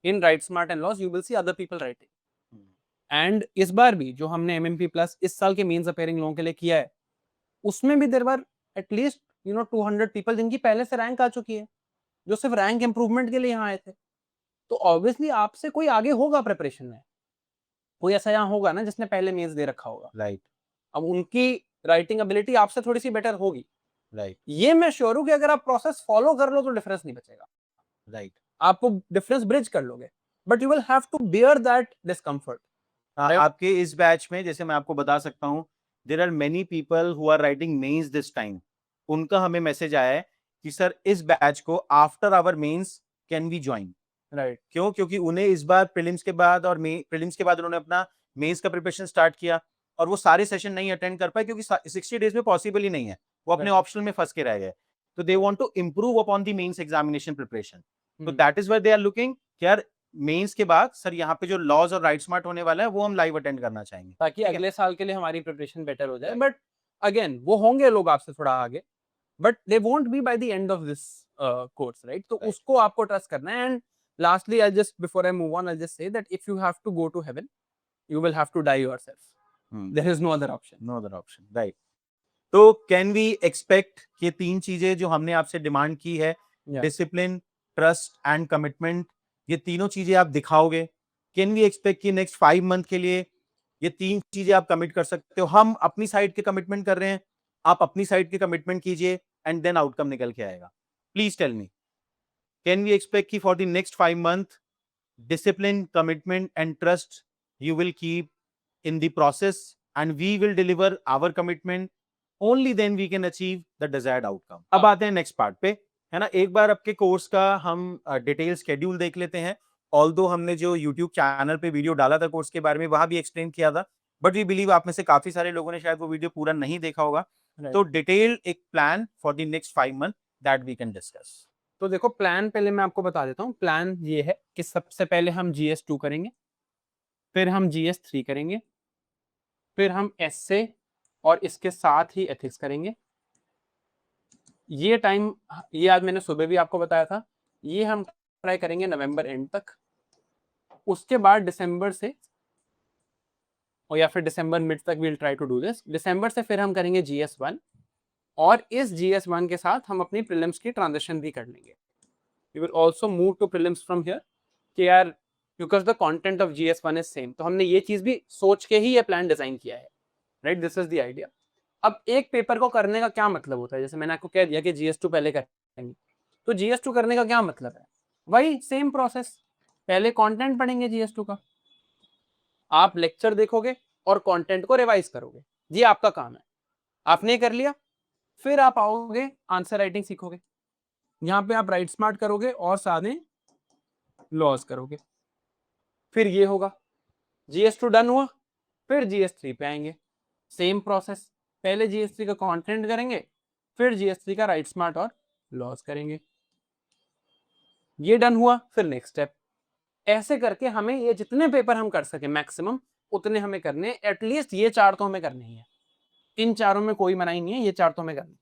इन राइट स्मार्ट एंड लॉस you will see other people writing, and इस बार भी जो हमने MMP प्लस इस साल के मेंस अपेयरिंग लोगों के लिए किया है, उसमें भी देयर वर एटलीस्ट 200 पीपल जिनकी पहले से रैंक आ चुकी है, जो सिर्फ रैंक इंप्रूवमेंट के लिए यहाँ आए थे। तो ऑब्वियसली आपसे कोई आगे होगा प्रिपरेशन में, कोई ऐसा यहाँ होगा ना जिसने पहले मेंस दे रखा होगा। राइट, अब उनकी राइटिंग एबिलिटी आपसे थोड़ी सी बेटर होगी, राइट, ये मैं श्योर हूं कि अगर आप प्रोसेस फॉलो कर लो तो डिफरेंस नहीं बचेगा, राइट। आपको डिफरेंस ब्रिज कर लोगे, but you will have to bear that discomfort. आपके इस बैच में जैसे मैं आपको बता सकता हूँ, there are many people who are writing mains this time. उनका हमें मैसेज आया है कि सर इस बैच को after our mains can we join. Right, क्यों? क्योंकि उन्हें इस बार प्रीलिम्स के बाद और प्रीलिम्स के बाद उन्होंने अपना मेंस का प्रिपरेशन स्टार्ट किया, और वो सारे सेशन नहीं अटेंड कर पाए क्योंकि 60 डेज में पॉसिबल ही नहीं है, वो अपने ऑप्शनल में फंस के रह गए। तो they want to improve upon the mains examination preparation, तो that is where they are looking कि यार मेंस के बाद सर यहाँ पे जो लॉज और राइट स्मार्ट होने वाला है वो हम लाइव अटेंड करना चाहेंगे, ताकि ठीक है? अगले साल के लिए हमारी प्रिपरेशन बेटर हो जाए। बट अगेन वो होंगे लोग आपसे थोड़ा आगे, but they won't be by the end of this course, right. तो Right. उसको आपको ट्रस्ट करना है। And lastly I just before I move on I just say that if you have to go to heaven you will have to die yourself, there is no other option. No other option, right. तो can we expect ये 3 चीजें जो हमने आपसे demand की है, discipline, trust and commitment, ये तीनों चीजें आप दिखाओगे? कैन वी एक्सपेक्ट कि नेक्स्ट 5 मंथ के लिए ये 3 चीजें आप कमिट कर सकते हो? हम अपनी साइड के कमिटमेंट कर रहे हैं, आप अपनी साइड के कमिटमेंट कीजिए एंड देन आउटकम निकल के आएगा। Please tell me, can we expect कि for the next 5 month discipline, commitment and trust you will keep in the process, and we will deliver our commitment, only then we can achieve the desired outcome। अब आते हैं next part पे, है ना। एक बार आपके course का हम डिटेल स्केड्यूल देख लेते हैं। ऑल्दो हमने जो यूट्यूब चैनल पे वीडियो डाला था कोर्स के बारे में, वहां भी एक्सप्लेन किया था, बट वी बिलीव आप में से काफी सारे लोगों ने शायद वो वीडियो पूरा नहीं देखा होगा। तो डिटेल एक plan for the next 5 month that we can discuss. तो देखो प्लान पहले मैं आपको बता देता हूँ। प्लान ये है कि सबसे पहले हम GS2 करेंगे, फिर हम GS3 करेंगे, फिर हम एसए और इसके साथ ही एथिक्स करेंगे। ये टाइम, ये आज मैंने सुबह भी आपको बताया था, ये हम ट्राई करेंगे नवंबर एंड तक। उसके बाद दिसंबर से और या फिर दिसंबर मिड तक we'll try to do this. दिसंबर से फिर हम करेंगे GS1, और इस GS1 के साथ हम अपनी प्रीलिम्स की ट्रांजिशन भी कर लेंगे। We will also move to prelims from here कि यार because the content of GS1 is same, तो हमने ये चीज भी सोच के ही ये प्लान डिजाइन किया है, right. This is the idea. अब एक पेपर को करने का क्या मतलब होता है, जैसे मैंने आपको कह दिया कि GS2 पहले करेंगे, तो GS2 करने का क्या मतलब है, वही सेम प्रोसेस। पहले कंटेंट पढ़ेंगे GS2 का, आप लेक्चर देखोगे और कंटेंट को रिवाइज करोगे, ये आपका काम है। आपने कर लिया, फिर आप आओगे आंसर राइटिंग सीखोगे, यहाँ पे आप राइट स्मार्ट करोगे और साथ में लॉस करोगे। फिर ये होगा, GS2 डन हुआ, फिर GS3 पे आएंगे, सेम प्रोसेस। पहले GS3 का कंटेंट करेंगे, फिर GS3 का राइट स्मार्ट और लॉस करेंगे। ये डन हुआ, फिर नेक्स्ट स्टेप। ऐसे करके हमें ये जितने पेपर हम कर सके मैक्सिमम उतने हमें करने, एटलीस्ट ये 4 तो हमें करने ही है, इन चारों में कोई मनाही नहीं है, ये 4 तो हमें करने,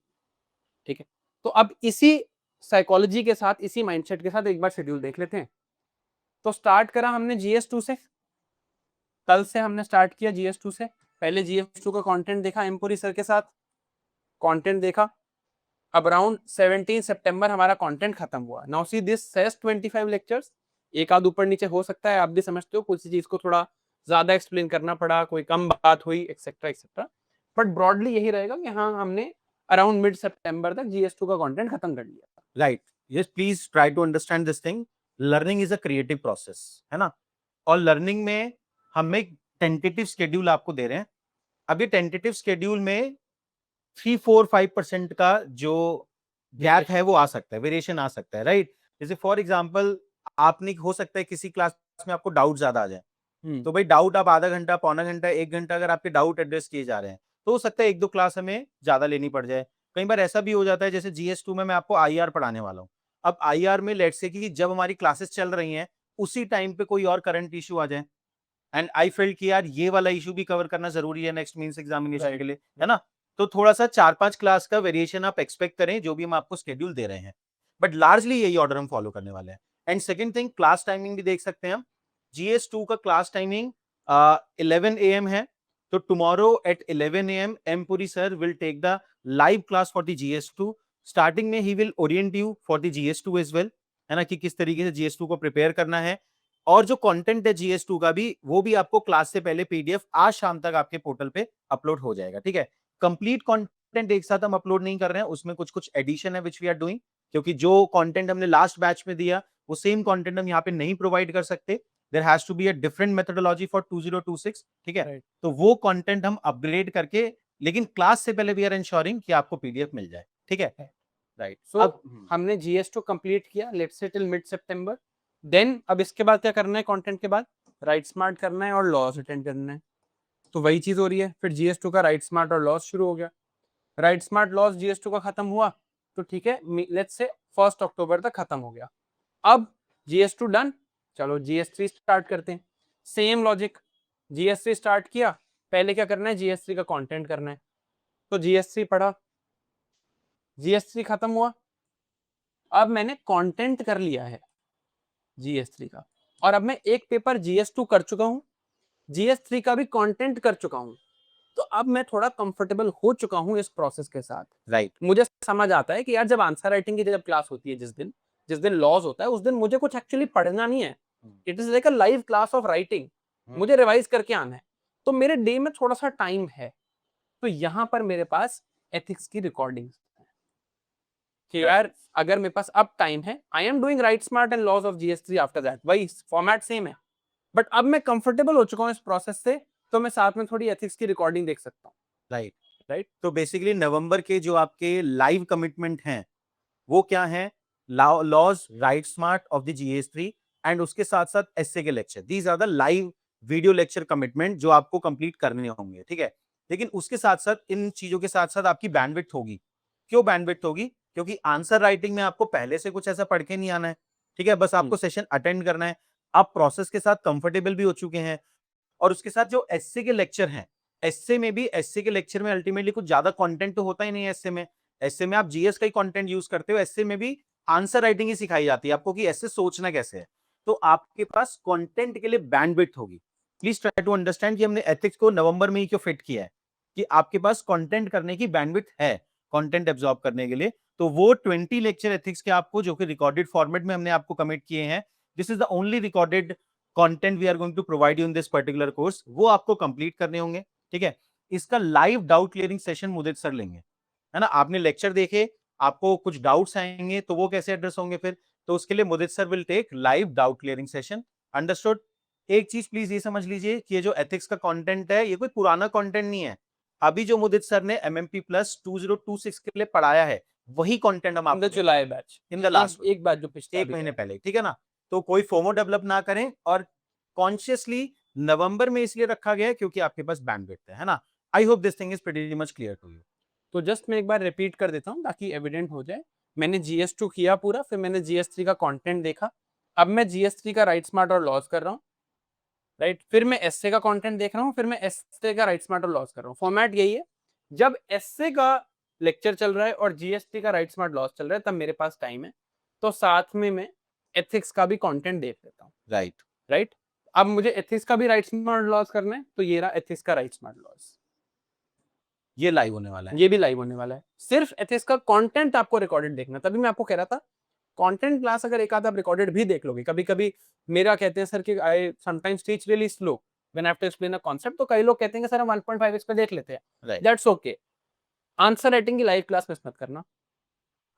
ठीक है। तो अब इसी साइकोलॉजी के साथ, इसी माइंडसेट के साथ एक बार शेड्यूल देख लेते हैं। तो स्टार्ट करा हमने GS2 से, कल से हमने स्टार्ट किया GS2 से। पहले GS2 का कंटेंट देखा एमपुरी सर के साथ, कंटेंट देखा। अब अराउंड 17 सितंबर हमारा कंटेंट खत्म हुआ। Now see this says 25 lectures, एक आध ऊपर नीचे हो सकता है, आप भी समझते हो, किसी चीज को थोड़ा ज्यादा एक्सप्लेन करना पड़ा, कोई कम बात हुई, एक्सेट्रा एक्सेट्रा, बट ब्रॉडली यही रहेगा कि हाँ, हमने अराउंड मिड सितंबर तक GS2 का कंटेंट खत्म कर लिया। Right, yes, please try to understand this thing. Learning is a creative process, है ना, और लर्निंग में हम एक टेंटेटिव शेड्यूल आपको दे रहे हैं। अब ये टेंटेटिव शेड्यूल में 3-4-5% का जो गैप है वो आ सकता है, वेरिएशन आ सकता है, राइट। जैसे फॉर एग्जांपल आपने, हो सकता है किसी क्लास में आपको डाउट ज्यादा आ जाए, तो भाई डाउट आप आधा घंटा, पौना घंटा, 1 घंटा अगर आपके डाउट एड्रेस किए जा रहे हैं, तो हो सकता है 1-2 क्लास हमें ज्यादा लेनी पड़ जाए। कई बार ऐसा भी हो जाता है, जैसे GS2 में मैं आपको IR पढ़ाने वाला हूँ। अब IR में लेट्स से कि जब हमारी क्लासेस चल रही हैं, उसी टाइम पे कोई और करंट इशू आ जाए, एंड आई फेल्ट कि यार ये वाला इशू भी कवर करना जरूरी है नेक्स्ट मींस एग्जामिनेशन के लिए, है ना। तो थोड़ा सा 4-5 क्लास का वेरिएशन आप एक्सपेक्ट करें, जो भी हम आपको शेड्यूल दे रहे हैं, बट लार्जली यही ऑर्डर हम फॉलो करने वाले हैं। And second thing, class timing भी देख सकते हैं हम। GS2 का क्लास टाइमिंग 11 AM है, तो tomorrow at 11 AM एमपुरी sir will take the live class for the GS2। Starting में he will Orient you for the GS2 as well, है ना, कि किस तरीके से GS2 को प्रिपेयर करना है, और जो कंटेंट है GS2 का भी, वो भी आपको क्लास से पहले PDF आज शाम तक आपके पोर्टल पे अपलोड हो जाएगा, ठीक है। कंप्लीट कंटेंट एक साथ हम अपलोड नहीं कर रहे हैं, उसमें कुछ कुछ एडिशन है विच वी आर डूइंग, क्योंकि जो कंटेंट हमने लास्ट बैच में दिया, वो सेम कंटेंट हम यहाँ पे नहीं प्रोवाइड कर सकते। There has to be a different methodology for 2026, ठीक है। Right. तो वो कंटेंट हम अपग्रेड करके, लेकिन क्लास से पहले वी आर इंश्योरिंग कि आपको PDF मिल जाए, ठीक है, राइट। सो हमने GS2 कंप्लीट किया, let's say till mid September. Then अब इसके बाद क्या करना है, कंटेंट के बाद राइट स्मार्ट करना है और लॉस अटेंड करना है। तो वही चीज हो रही है, फिर GS2 का राइट स्मार्ट और लॉस शुरू हो गया। राइट स्मार्ट लॉस GS2 का खत्म हुआ, तो ठीक है, लेट्स से 1 अक्टूबर तक खत्म हो गया। अब GS2 डन, चलो GS3 स्टार्ट करते हैं। सेम लॉजिक, GS3 स्टार्ट किया, पहले क्या करना है, GS3 का कंटेंट करना है। तो GS3 पढ़ा, GS3 खत्म हुआ, अब मैंने कंटेंट कर लिया है GS3 का, और अब मैं एक पेपर GS2 कर चुका हूं, GS3 का भी कंटेंट कर चुका हूं, तो अब मैं थोड़ा कंफर्टेबल हो चुका हूं इस प्रोसेस के साथ। राइट, मुझे समझ आता है कि यार जब आंसर राइटिंग की जब क्लास होती है, जिस दिन लॉज होता है, उस दिन मुझे कुछ एक्चुअली पढ़ना नहीं है, it is like a live class of writing, मुझे रिवाइज करके आना है। तो मेरे डे में थोड़ा सा टाइम है, तो यहां पर मेरे पास एथिक्स की रिकॉर्डिंग कि यार अगर मेरे पास अब टाइम है, I am doing right smart and laws of GS3 after that, वही फॉर्मेट सेम है, बट अब मैं कंफर्टेबल हो चुका हूं इस प्रोसेस से, तो मैं साथ में थोड़ी एथिक्स की रिकॉर्डिंग देख सकता हूँ। Right, right. तो बेसिकली नवंबर के जो आपके लाइव कमिटमेंट हैं, वो क्या है, laws right smart of the GS3, and उसके साथ साथ एसए के lecture, these are the live video lecture commitment जो आपको कंप्लीट करने होंगे, ठीक है। लेकिन उसके साथ साथ, इन चीजों के साथ साथ आपकी बैंडविड्थ होगी। क्यों बैंडविड्थ होगी? क्योंकि आंसर राइटिंग में आपको पहले से कुछ ऐसा पढ़ के नहीं आना है, ठीक है, बस आपको सेशन अटेंड करना है। आप प्रोसेस के साथ कंफर्टेबल भी हो चुके हैं, और उसके साथ जो एसए के लेक्चर हैं, एसए में भी, एसए के लेक्चर में अल्टीमेटली कुछ ज्यादा कंटेंट तो होता ही नहीं है एसए में। एसए में आप जीएस का ही कंटेंट यूज करते हो, एसए में भी आंसर राइटिंग ही सिखाई जाती है आपको कि ऐसे सोचना कैसे है। तो आपके पास कंटेंट के लिए बैंडविड्थ होगी। प्लीज ट्राई टू अंडरस्टैंड कि हमने एथिक्स को नवंबर में ही क्यों फिट किया है, कि आपके पास कंटेंट करने की बैंडविड्थ है, कंटेंट एब्जॉर्ब करने के लिए। तो वो 20 लेक्चर एथिक्स के आपको, जो कि रिकॉर्डेड फॉर्मेट में हमने आपको कमिट किए हैं, this is the only recorded content we are going to provide you in this particular course, वो आपको कंप्लीट करने होंगे, ठीक है। इसका live doubt clearing session Mudit sir लेंगे, है ना। आपने लेक्चर देखे, आपको कुछ डाउट्स आएंगे, तो वो कैसे एड्रेस होंगे फिर? तो उसके लिए Mudit sir will take live doubt clearing session. Understood? एक चीज प्लीज ये समझ लीजिए कि ये जो एथिक्स का कंटेंट है, ये कोई पुराना कंटेंट नहीं है। अभी जो मुदित सर ने MMP प्लस 2026 के लिए पढ़ाया है, वही कंटेंट हम आपको जुलाई बैच, इन द लास्ट एक बैच जो पिछले 1 महीने पहले, ठीक है ना। तो कोई फोमो डेवलप ना करें, और कॉन्शियसली नवंबर में इसलिए रखा गया है क्योंकि आपके पास बैंडविड्थ है ना। I hope this thing is pretty much clear to you. तो जस्ट मैं एक बार रिपीट कर देता हूँ ताकि एविडेंट हो जाए। मैंने GS2 किया पूरा, फिर मैंने GS3 का कंटेंट देखा, अब मैं GS3 का राइट स्मार्ट और लॉस कर रहा हूँ। राइट। फिर मैं एसए का कंटेंट देख रहा हूँ, फिर मैं एसए का राइट स्मार्ट और लॉस कर रहा हूँ। फॉर्मेट यही है, जब एसए का लेक्चर चल रहा है और जीएसटी का राइट स्मार्ट लॉस चल रहा है तब मेरे पास टाइम है, तो साथ में मैं एथिक्स का भी कंटेंट देख लेता हूँ। राइट। राइट। अब मुझे एथिक्स का भी राइट स्मार्ट लॉस करना है, तो ये रहा एथिक्स का राइट स्मार्ट लॉस, ये लाइव होने वाला है। ये भी लाइव होने वाला है। सिर्फ एथिक्स का कंटेंट आपको रिकॉर्डेड देखना, तभी मैं आपको कह रहा था कंटेंट क्लास अगर एक आध आप रिकॉर्डेड भी देख लोगे, कभी कभी मेरा कहते हैं सर कि I sometimes teach really slow when I have to explain a concept, तो कई लोग कहते हैं कि सर हम 1.5x पे देख लेते हैं, right. That's okay. Answer writing की लाइव क्लास मिस मत करना।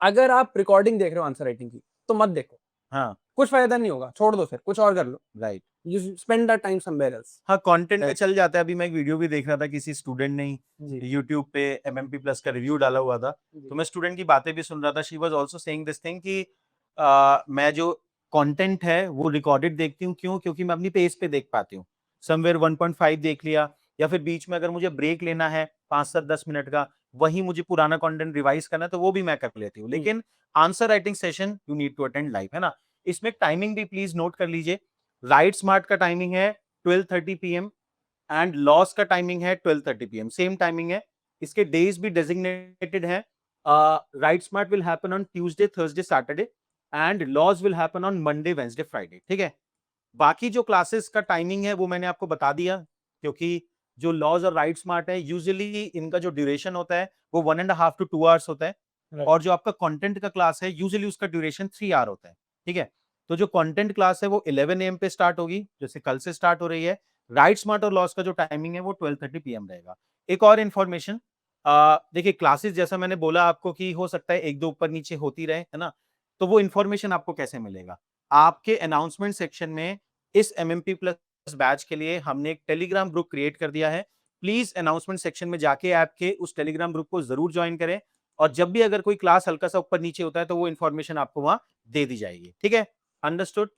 अगर आप रिकॉर्डिंग देख रहे हो आंसर राइटिंग की तो मत देखो, हाँ। कुछ फायदा नहीं होगा, छोड़ दो, फिर कुछ और कर लो, right. You spend that time somewhere else. हाँ, कंटेंट में राइट। चल जाता है। अभी मैं एक वीडियो भी देख रहा था, किसी स्टूडेंट ने जी यूट्यूब पे एमएमपी प्लस का रिव्यू डाला हुआ था, जी तो मैं स्टूडेंट की बातें भी सुन रहा था। She was also saying this thing कि मैं जो कंटेंट है वो रिकॉर्डेड देखती हूँ। क्यों? क्योंकि मैं अपनी पेस पे देख पाती हूँ। समवेयर 1.5 देख लिया, या फिर बीच में अगर मुझे ब्रेक लेना है 5 से 10 मिनट का, वहीं मुझे पुराना कंटेंट रिवाइज करना है, तो वो भी मैं कर लेती हूँ। हम्म, लेकिन answer writing session you need to attend live, है ना? इसमें टाइमिंग भी प्लीज नोट कर लीजिए। राइट स्मार्ट का टाइमिंग है 12:30 पीएम एंड लॉस का टाइमिंग है 12:30 पीएम, सेम टाइमिंग है। इसके डेज भी डेजिग्नेटेड है। Right smart will happen on Tuesday, Thursday, Saturday and loss will happen on Monday, Wednesday, Friday. ठीक है। बाकी जो क्लासेस का टाइमिंग है वो मैंने आपको बता दिया, क्योंकि जो लॉज और राइट स्मार्ट है यूजुअली इनका जो ड्यूरेशन होता है वो 1.5 to 2 आवर्स होता है। राइट। और जो आपका कंटेंट का क्लास है यूजुअली उसका ड्यूरेशन 3 आवर होता है। ठीक है। तो जो कंटेंट क्लास है वो 11 AM पे स्टार्ट होगी, जैसे कल से स्टार्ट हो रही है। राइट स्मार्ट और लॉस का जो टाइमिंग है वो 12:30 PM रहेगा। एक और इन्फॉर्मेशन, देखिए क्लासेस जैसा मैंने बोला आपको कि हो सकता है एक दो ऊपर नीचे होती रहे, है ना? तो वो इन्फॉर्मेशन आपको कैसे मिलेगा? आपके अनाउंसमेंट सेक्शन में इस एमएमपी प्लस बैच के लिए हमने एक टेलीग्राम ग्रुप क्रिएट कर दिया है। प्लीज अनाउंसमेंट सेक्शन में जाके ऐप के उस टेलीग्राम ग्रुप को जरूर ज्वाइन करें, और जब भी अगर कोई क्लास हल्का सा ऊपर नीचे होता है तो वो इन्फॉर्मेशन आपको वहां दे दी जाएगी। ठीक है, अंडरस्टूड,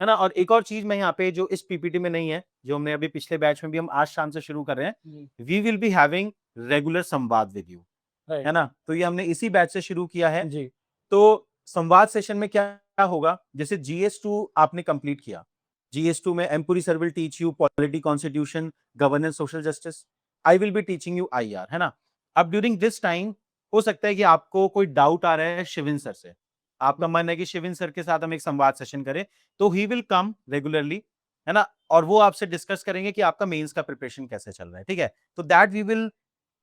है ना? और एक और चीज मैं यहाँ पे जो इस पीपीटी में नहीं है, जो हमने अभी पिछले बैच में भी हम आज शाम से शुरू कर रहे हैं, जी we will be having regular संवाद विद यू, राइट। है ना? तो ये हमने इसी बैच से शुरू किया है। जी तो संवाद सेशन में क्या होगा, जैसे जीएस2 आपने कंप्लीट किया, जीएस2 में Empuri sir will teach you polity, constitution, governance, social justice. I will be teaching you IR, है ना? अब ड्यूरिंग दिस टाइम हो सकता है कि आपको कोई डाउट आ रहा है शिविन सर से, आपका मन है कि शिविन सर के साथ हम एक संवाद सेशन करें, तो ही विल कम रेगुलरली, है ना? और वो आपसे डिस्कस करेंगे कि आपका मेंस का प्रिपरेशन कैसे चल रहा है। ठीक है, तो that we will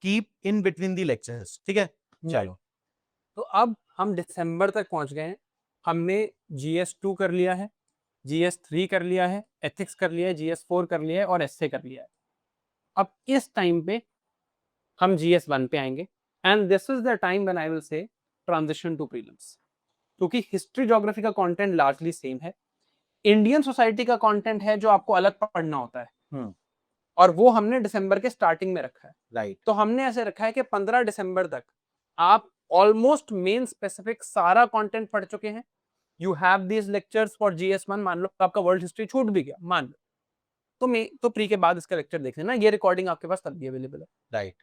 keep in between the lectures. ठीक है, चलो। तो अब हम दिसंबर तक पहुंच गए हैं। हमने GS2 कर लिया है, GS3 कर लिया है, एथिक्स कर लिया है, GS4 कर लिया है और एसए कर लिया है। अब इस टाइम पे हम GS1 पे आएंगे, and this is the time when I will say transition to prelims, क्योंकि हिस्ट्री ज्योग्राफी का कंटेंट लार्जली सेम है। इंडियन सोसाइटी का कंटेंट है जो आपको अलग पढ़ना होता है, हम्म। और वो हमने दिसंबर के स्टार्टिंग में रखा है। राइट। तो हमने ऐसे रखा है कि 15 दिसंबर तक आप ऑलमोस्ट मेन स्पेसिफिक सारा कंटेंट पढ़ चुके हैं। You have these lectures for GS1। मान लो आपका वर्ल्ड हिस्ट्री छूट भी गया, मान लो, तो प्री के बाद इसका लेक्चर देख लेना, ये रिकॉर्डिंग आपके पास तब भी अवेलेबल है। राइट।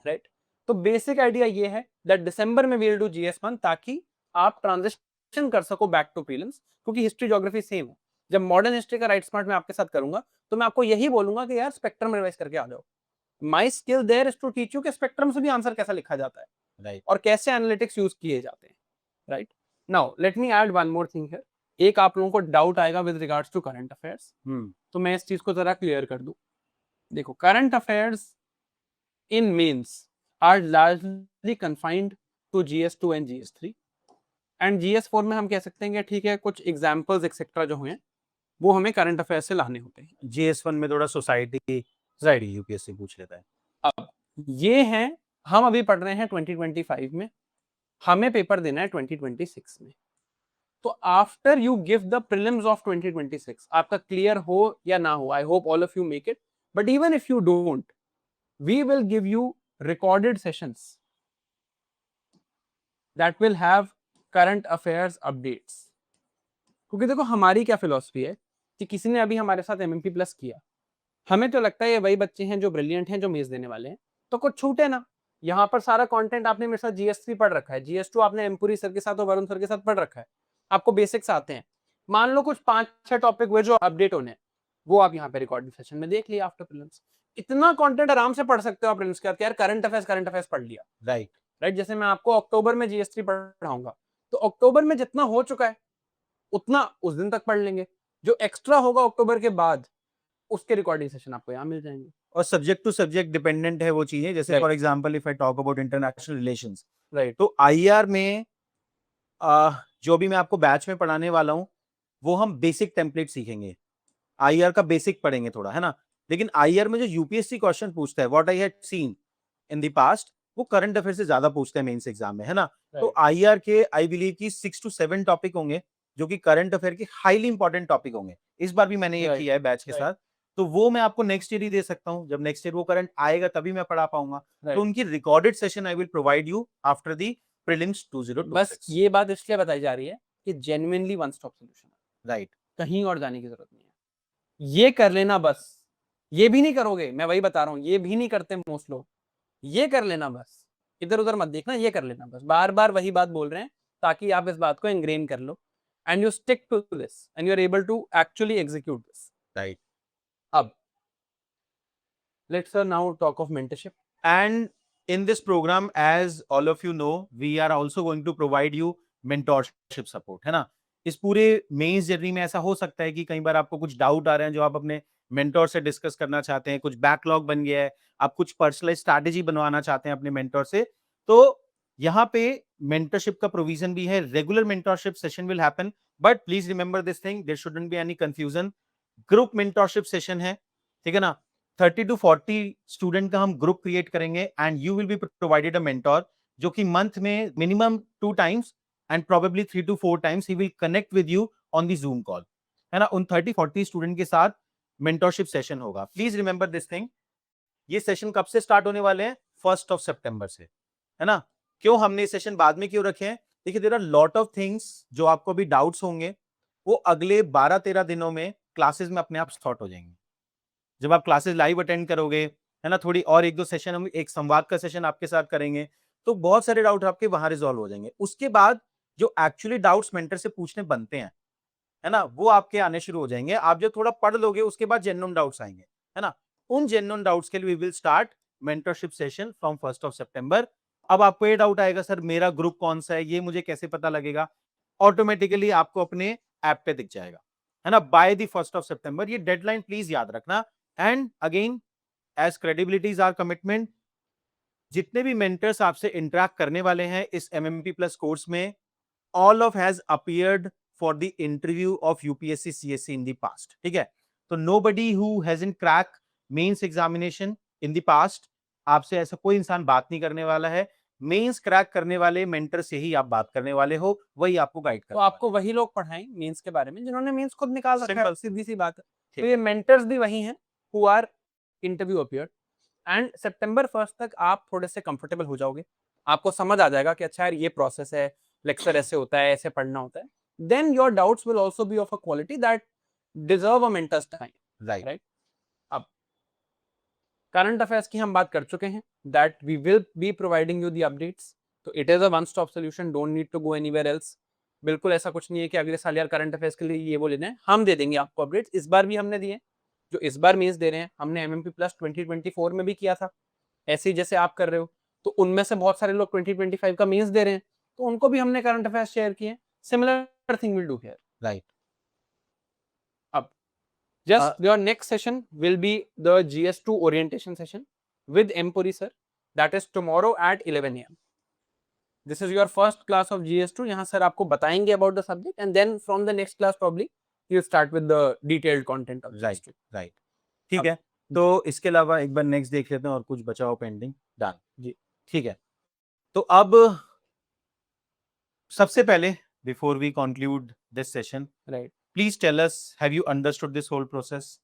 राइट। तो बेसिक आइडिया ये है दैट दिसंबर में वील डू GS1, ताकि आप ट्रांजिशन कर सको बैक टू प्रीलिम्स, क्योंकि हिस्ट्री ज्योग्राफी सेम है। जब मॉडर्न हिस्ट्री का राइट स्मार्ट में आपके साथ करूंगा तो मैं आपको यही बोलूंगा कि यार स्पेक्ट्रम रिवाइज करके आ जाओ। My skill there is to teach you कि स्पेक्ट्रम से भी आंसर कैसा लिखा जाता है राइट। और कैसे एनालिटिक्स यूज किए जाते हैं। Right. Now let me add one more thing here. एक आप लोगों को डाउट आएगा with regards to current affairs, तो मैं इस चीज को जरा क्लियर कर दूं। देखो, current affairs in mains are largely confined to GS2 and GS3, and GS4 में हम कह सकते हैं कि ठीक है, कुछ एग्जांपल्स एक्सेट्रा जो हैं वो हमें करंट अफेयर्स से लाने होते हैं। जीएस1 में थोड़ा सोसाइटी यूपीएससी पूछ लेता है। अब ये हैं, हम अभी पढ़ रहे हैं 2025 में, हमें पेपर देना है 2026 में। तो after you give the prelims of 2026, आपका क्लियर हो या ना हो, I hope all of you make it, but even if you don't, we will give you recorded sessions that will have current affairs updates. क्योंकि देखो हमारी क्या philosophy है कि किसी ने अभी हमारे साथ एमएमपी प्लस किया, हमें तो लगता है ये वही बच्चे हैं जो ब्रिलियंट हैं, जो मेज देने वाले हैं, तो कुछ छूटे ना। यहाँ पर सारा कंटेंट आपने मेरे साथ GS3 पढ़ रखा है, GS2 आपने एम्पुरी सर के साथ और वरुण सर के साथ पढ़ रखा है, आपको बेसिक्स आते हैं। मान लो कुछ 5-6 टॉपिक हुए जो अपडेट होने हैं, वो आप यहाँ पे रिकॉर्डिंग सेशन में देख लिया आफ्टर प्रीलिम्स। इतना कंटेंट आराम से पढ़ सकते हो आप प्रीलिम्स के बाद, यार करंट अफेयर्स पढ़ लिया, राइट राइट। जैसे मैं आपको अक्टूबर में जीएस3 पढ़ाऊंगा, तो अक्टूबर में जितना हो चुका है उतना उस दिन तक पढ़ लेंगे, जो एक्स्ट्रा होगा अक्टूबर के बाद उसके रिकॉर्डिंग सेशन आपको यहाँ मिल जाएंगे। और सब्जेक्ट टू सब्जेक्ट डिपेंडेंट है वो चीजें, जैसे Right. For example if I talk about international relations, right, तो आईआर में जो भी मैं आपको बैच में पढ़ाने वाला हूँ वो हम बेसिक टेम्पलेट सीखेंगे, आईआर का बेसिक पढ़ेंगे थोड़ा, है ना। लेकिन आईआर में जो यूपीएससी क्वेश्चन पूछता है, what I had seen in the past, वो करंट अफेयर से ज्यादा पूछते हैं मेंस एग्जाम में, है ना। तो राइट, आईआर के आई बिलीव कि 6 to 7 टॉपिक होंगे जो कि करंट अफेयर के हाईली इंपॉर्टेंट टॉपिक होंगे। इस बार भी मैंने ये राइट, किया है बैच के राइट, साथ, तो वो मैं आपको नेक्स्ट ईयर ही दे सकता हूँ, जब नेक्स्ट ईयर वो करंट आएगा तभी मैं पढ़ा पाऊंगा। तो राइट। उनकी recorded session I will provide you after the prelims बस 2026। ये बात इसलिए बताई जा रही है कि genuinely one stop solution, right, कहीं और जाने की जरूरत नहीं है। ये कर लेना बस, ये भी नहीं करोगे, मैं वही बता रहा हूँ, ये भी नहीं करते मोस्ट लोग। ये कर लेना बस, इधर उधर मत देखना, ये कर लेना बस। बार बार वही बात बोल रहे हैं ताकि आप इस बात को इंग्रेन कर लो, and you stick to this and you are able to actually execute this. Right. अब let's now talk of mentorship. And in this program, as all of you know, we are also going to provide you mentorship support, है ना। इस पूरे mains journey में ऐसा हो सकता है कि कई बार आपको कुछ डाउट आ रहे हैं जो आप अपने मेंटोर से डिस्कस करना चाहते हैं, कुछ बैकलॉग बन गया है, आप कुछ पर्सनलाइज स्ट्रैटेजी बनवाना चाहते हैं अपने मेंटोर से, तो यहाँ पे मेंटरशिप का प्रोविजन भी है। Regular mentorship session will happen, but please remember this thing, there shouldn't be any confusion. Group mentorship session है, ठीक है ना। 30 to 40 स्टूडेंट का हम ग्रुप क्रिएट करेंगे and you will be provided a mentor, जो कि मंथ में minimum 2 times and probably 3 to 4 times he will connect with you on the zoom call, है ना। उन 30-40 स्टूडेंट के साथ मेंटरशिप सेशन होगा। प्लीज रिमेंबर दिस थिंग, ये सेशन कब से स्टार्ट होने वाले हैं? 1 सितंबर से, है ना। क्यों हमने ये सेशन बाद में क्यों रखे हैं? देखिए, there are lot of things जो आपको अभी डाउट्स होंगे, वो अगले 12-13 दिनों में क्लासेस में अपने आप सॉर्ट हो जाएंगे। जब आप क्लासेस लाइव अटेंड करोगे, है ना, थोड़ी और 1-2 सेशन, हम एक संवाद का सेशन आपके साथ करेंगे, तो बहुत सारे डाउट आपके वहां रिजॉल्व हो जाएंगे। उसके बाद जो एक्चुअली डाउट्स मेंटर से पूछने बनते हैं, है ना, वो आपके आने शुरू हो जाएंगे। आप जब थोड़ा पढ़ लोगे उसके बाद जेन्युइन डाउट्स आएंगे, है ना। उन जेन्युइन डाउट्स के लिए we will start mentorship session from 1 सितंबर। अब आपको ये डाउट आएगा, सर मेरा ग्रुप कौन सा है, ये मुझे कैसे पता लगेगा? ऑटोमेटिकली आपको अपने ऐप पे दिख जाएगा, है ना, बाय द 1 सितंबर। ये डेडलाइन प्लीज याद रखना। And again, as credibility is our commitment, जितने भी मेंटर्स आपसे इंटरेक्ट करने वाले हैं इस एमएमपी प्लस कोर्स में, all of has appeared for the interview of UPSC CSC in the past, ठीक है। तो nobody who hasn't cracked mains examination in the past, आपसे ऐसा कोई इंसान बात नहीं करने वाला है। मेंस क्रैक करने वाले मेंटर से ही आप बात करने वाले हो, वही आपको गाइड तो करने आपको वही लोग पढ़ाएं मेंस के बारे में जिन्होंने मेंस खुद निकाल रखा है, सिंपल। सीधी सी बात है। तो ठीक। ये मेंटर्स भी वही हैं who are interview appeared, and सितंबर 1 तक आप थोड़े से कंफर्टेबल हो जाओगे, आपको समझ आ जाएगा कि अच्छा यार ये प्रोसेस है, लेक्चर ऐसे होता है, ऐसे पढ़ना होता है। Then your doubts will also be of a quality that deserve a mentor's time, right. Right. अब करंट अफेयर्स की हम बात कर चुके हैं, that we will be providing you the updates. तो it is a one stop solution, don't need to go anywhere else. बिल्कुल ऐसा कुछ नहीं है कि अगले साल यार करंट अफेयर्स के लिए ये वो लेना है, हम दे देंगे आपको अपडेट्स। इस बार भी हमने दिए, जो इस बार मीन्स दे रहे हैं, हमने एमएमपी प्लस 2024 में भी किया था, ऐसे ही जैसे आप कर रहे हो। तो उनमें से बहुत सारे लोग 2025 का मीन्स दे रहे हैं, तो उनको भी हमने करंट अफेयर्स शेयर किए। Similar thing will do here. Right. अब just your next session will be the GS2 orientation session with M Puri sir, that is tomorrow at 11 AM. This is your first class of GS2. यहाँ sir आपको बताएंगे about the subject and then from the next class probably you start with the detailed content of right. GS2. Right. ठीक अब है, तो इसके अलावा एक बार नेक्स्ट देख लेते हैं और कुछ बचा हो पेंडिंग। डन जी, ठीक है। तो अब सबसे पहले, before we conclude this session, right. Please tell us, have you understood this whole process?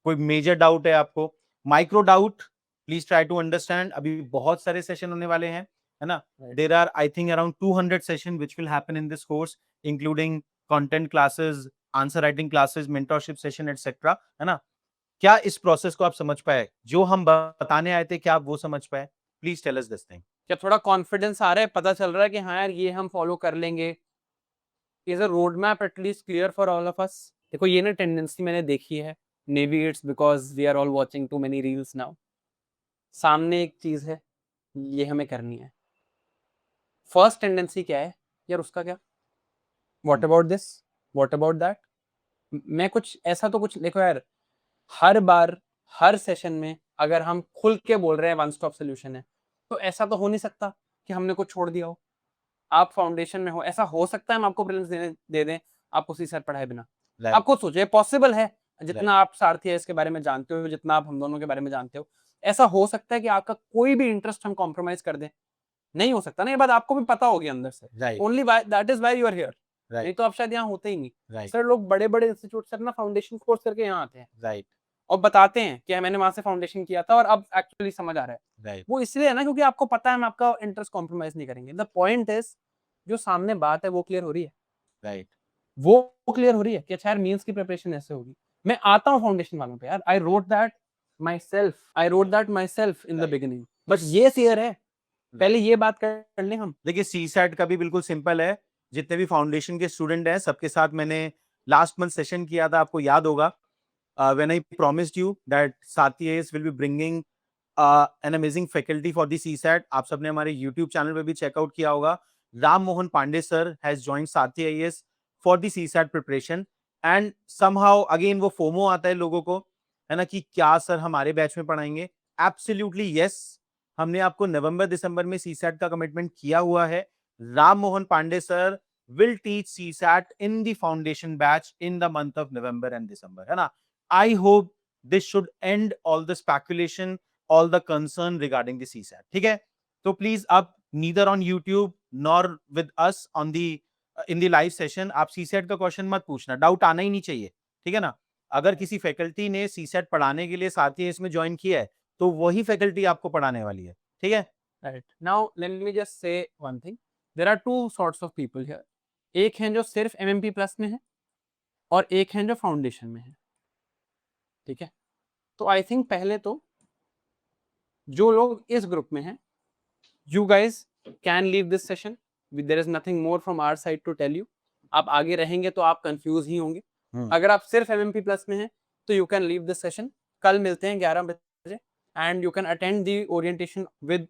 कोई मेजर डाउट है आपको? Micro doubt please try to understand. अभी बहुत सारे सेशन होने वाले हैं, है ना। Right. There are I think around 200 session which will happen in this course, including content classes, answer writing classes, mentorship session etcetera, है ना। क्या इस प्रोसेस को आप समझ पाए? जो हम बताने आए थे, क्या आप वो समझ पाए? Please tell us this thing. क्या थोड़ा कॉन्फिडेंस आ रहा है, पता चल रहा है कि हाँ यार ये हम फॉलो कर लेंगे? Is a road map at least clear for all of us? देखो ये ना टेंडेंसी मैंने देखी है Maybe it's because we are all watching too many reels now. सामने एक चीज है, ये हमें करनी है. फर्स्ट टेंडेंसी क्या है यार, उसका क्या? What about this, what about that? मैं कुछ ऐसा तो कुछ देखो यार, हर बार हर सेशन में अगर हम खुल के बोल रहे हैं वन स्टॉप सोल्यूशन है, तो ऐसा तो हो नहीं सकता कि हमने कुछ छोड़ दिया हो. आप फाउंडेशन में हो, ऐसा हो सकता है हम आपको प्रीलिम्स दे दें आपको सी सेट पढ़ाए बिना? Right. आप खुद सोचिए, पॉसिबल है. जितना आप सारथी है इसके बारे में जानते हो, जितना आप हम दोनों के बारे में जानते हो, ऐसा हो सकता है कि आपका कोई भी इंटरेस्ट हम कॉम्प्रोमाइज कर दें? नहीं हो सकता ना. ये बात आपको भी पता होगी अंदर से. Right. Only that is why you are here. Right. नहीं तो आप शायद यहाँ होते ही नहीं. Right. सर लोग बड़े बड़े इंस्टीट्यूट से अपना फाउंडेशन कोर्स करके यहाँ आते हैं Right. और बताते हैं कि मैंने वहां से फाउंडेशन किया था और अब एक्चुअली समझ आ रहा है. Right. वो इसलिए है ना क्योंकि आपको पता है हम आपका इंटरेस्ट कॉम्प्रोमाइज नहीं करेंगे. द पॉइंट इज, जो सामने बात है वो क्लियर हो रही है. Right. वो क्लियर हो रही है कि अच्छा यार मींस की प्रिपरेशन ऐसे होगी. मैं आता हूँ फाउंडेशन वालों पे यार. I wrote that my self in the Right. Beginning. But ये क्लियर है, पहले ये बात कर लें हम. देखिए सी सेट का भी बिल्कुल सिंपल है. जितने भी फाउंडेशन के स्टूडेंट हैं सबके साथ मैंने लास्ट मंथ सेशन किया था, आपको याद होगा. When I promised you that Saathi IAS will be bringing an amazing faculty for the CSAT. आप सबने हमारे यूट्यूब चैनल पे भी चेकआउट किया होगा. Ram Mohan Pandey sir has joined Saathi IAS for the CSAT preparation. And somehow again वो FOMO आता है लोगों को, है ना, कि क्या सर हमारे बैच में पढ़ाएंगे. Absolutely yes. हमने आपको नवंबर दिसंबर में सीसैट का कमिटमेंट किया हुआ है. Ram Mohan Pandey sir will teach CSAT in the foundation batch in the month of November and December, है ना. I hope this should end all the speculation, all the concern regarding the CSAT. ठीक है. तो please आप neither on YouTube nor with us on the in the live session आप CSAT का question मत पूछना. डाउट आना ही नहीं चाहिए. ठीक है ना. अगर किसी फैकल्टी ने CSAT पढ़ाने के लिए साथी इसमें ज्वाइन किया है तो वही फैकल्टी आपको पढ़ाने वाली है. ठीक है. Right. Now let me just say one thing. There are two sorts of people here. एक हैं जो सिर्फ एमएमपी प्लस में है और एक हैं जो फाउंडेशन में है. ठीक है. तो आई थिंक पहले तो जो लोग इस ग्रुप में हैं, you guys can leave this session. There is nothing more from our side to tell you. आप आगे रहेंगे तो आप कंफ्यूज ही होंगे. अगर आप सिर्फ एमएमपी प्लस में हैं तो you can leave this session. कल मिलते हैं 11 बजे and you can attend the orientation with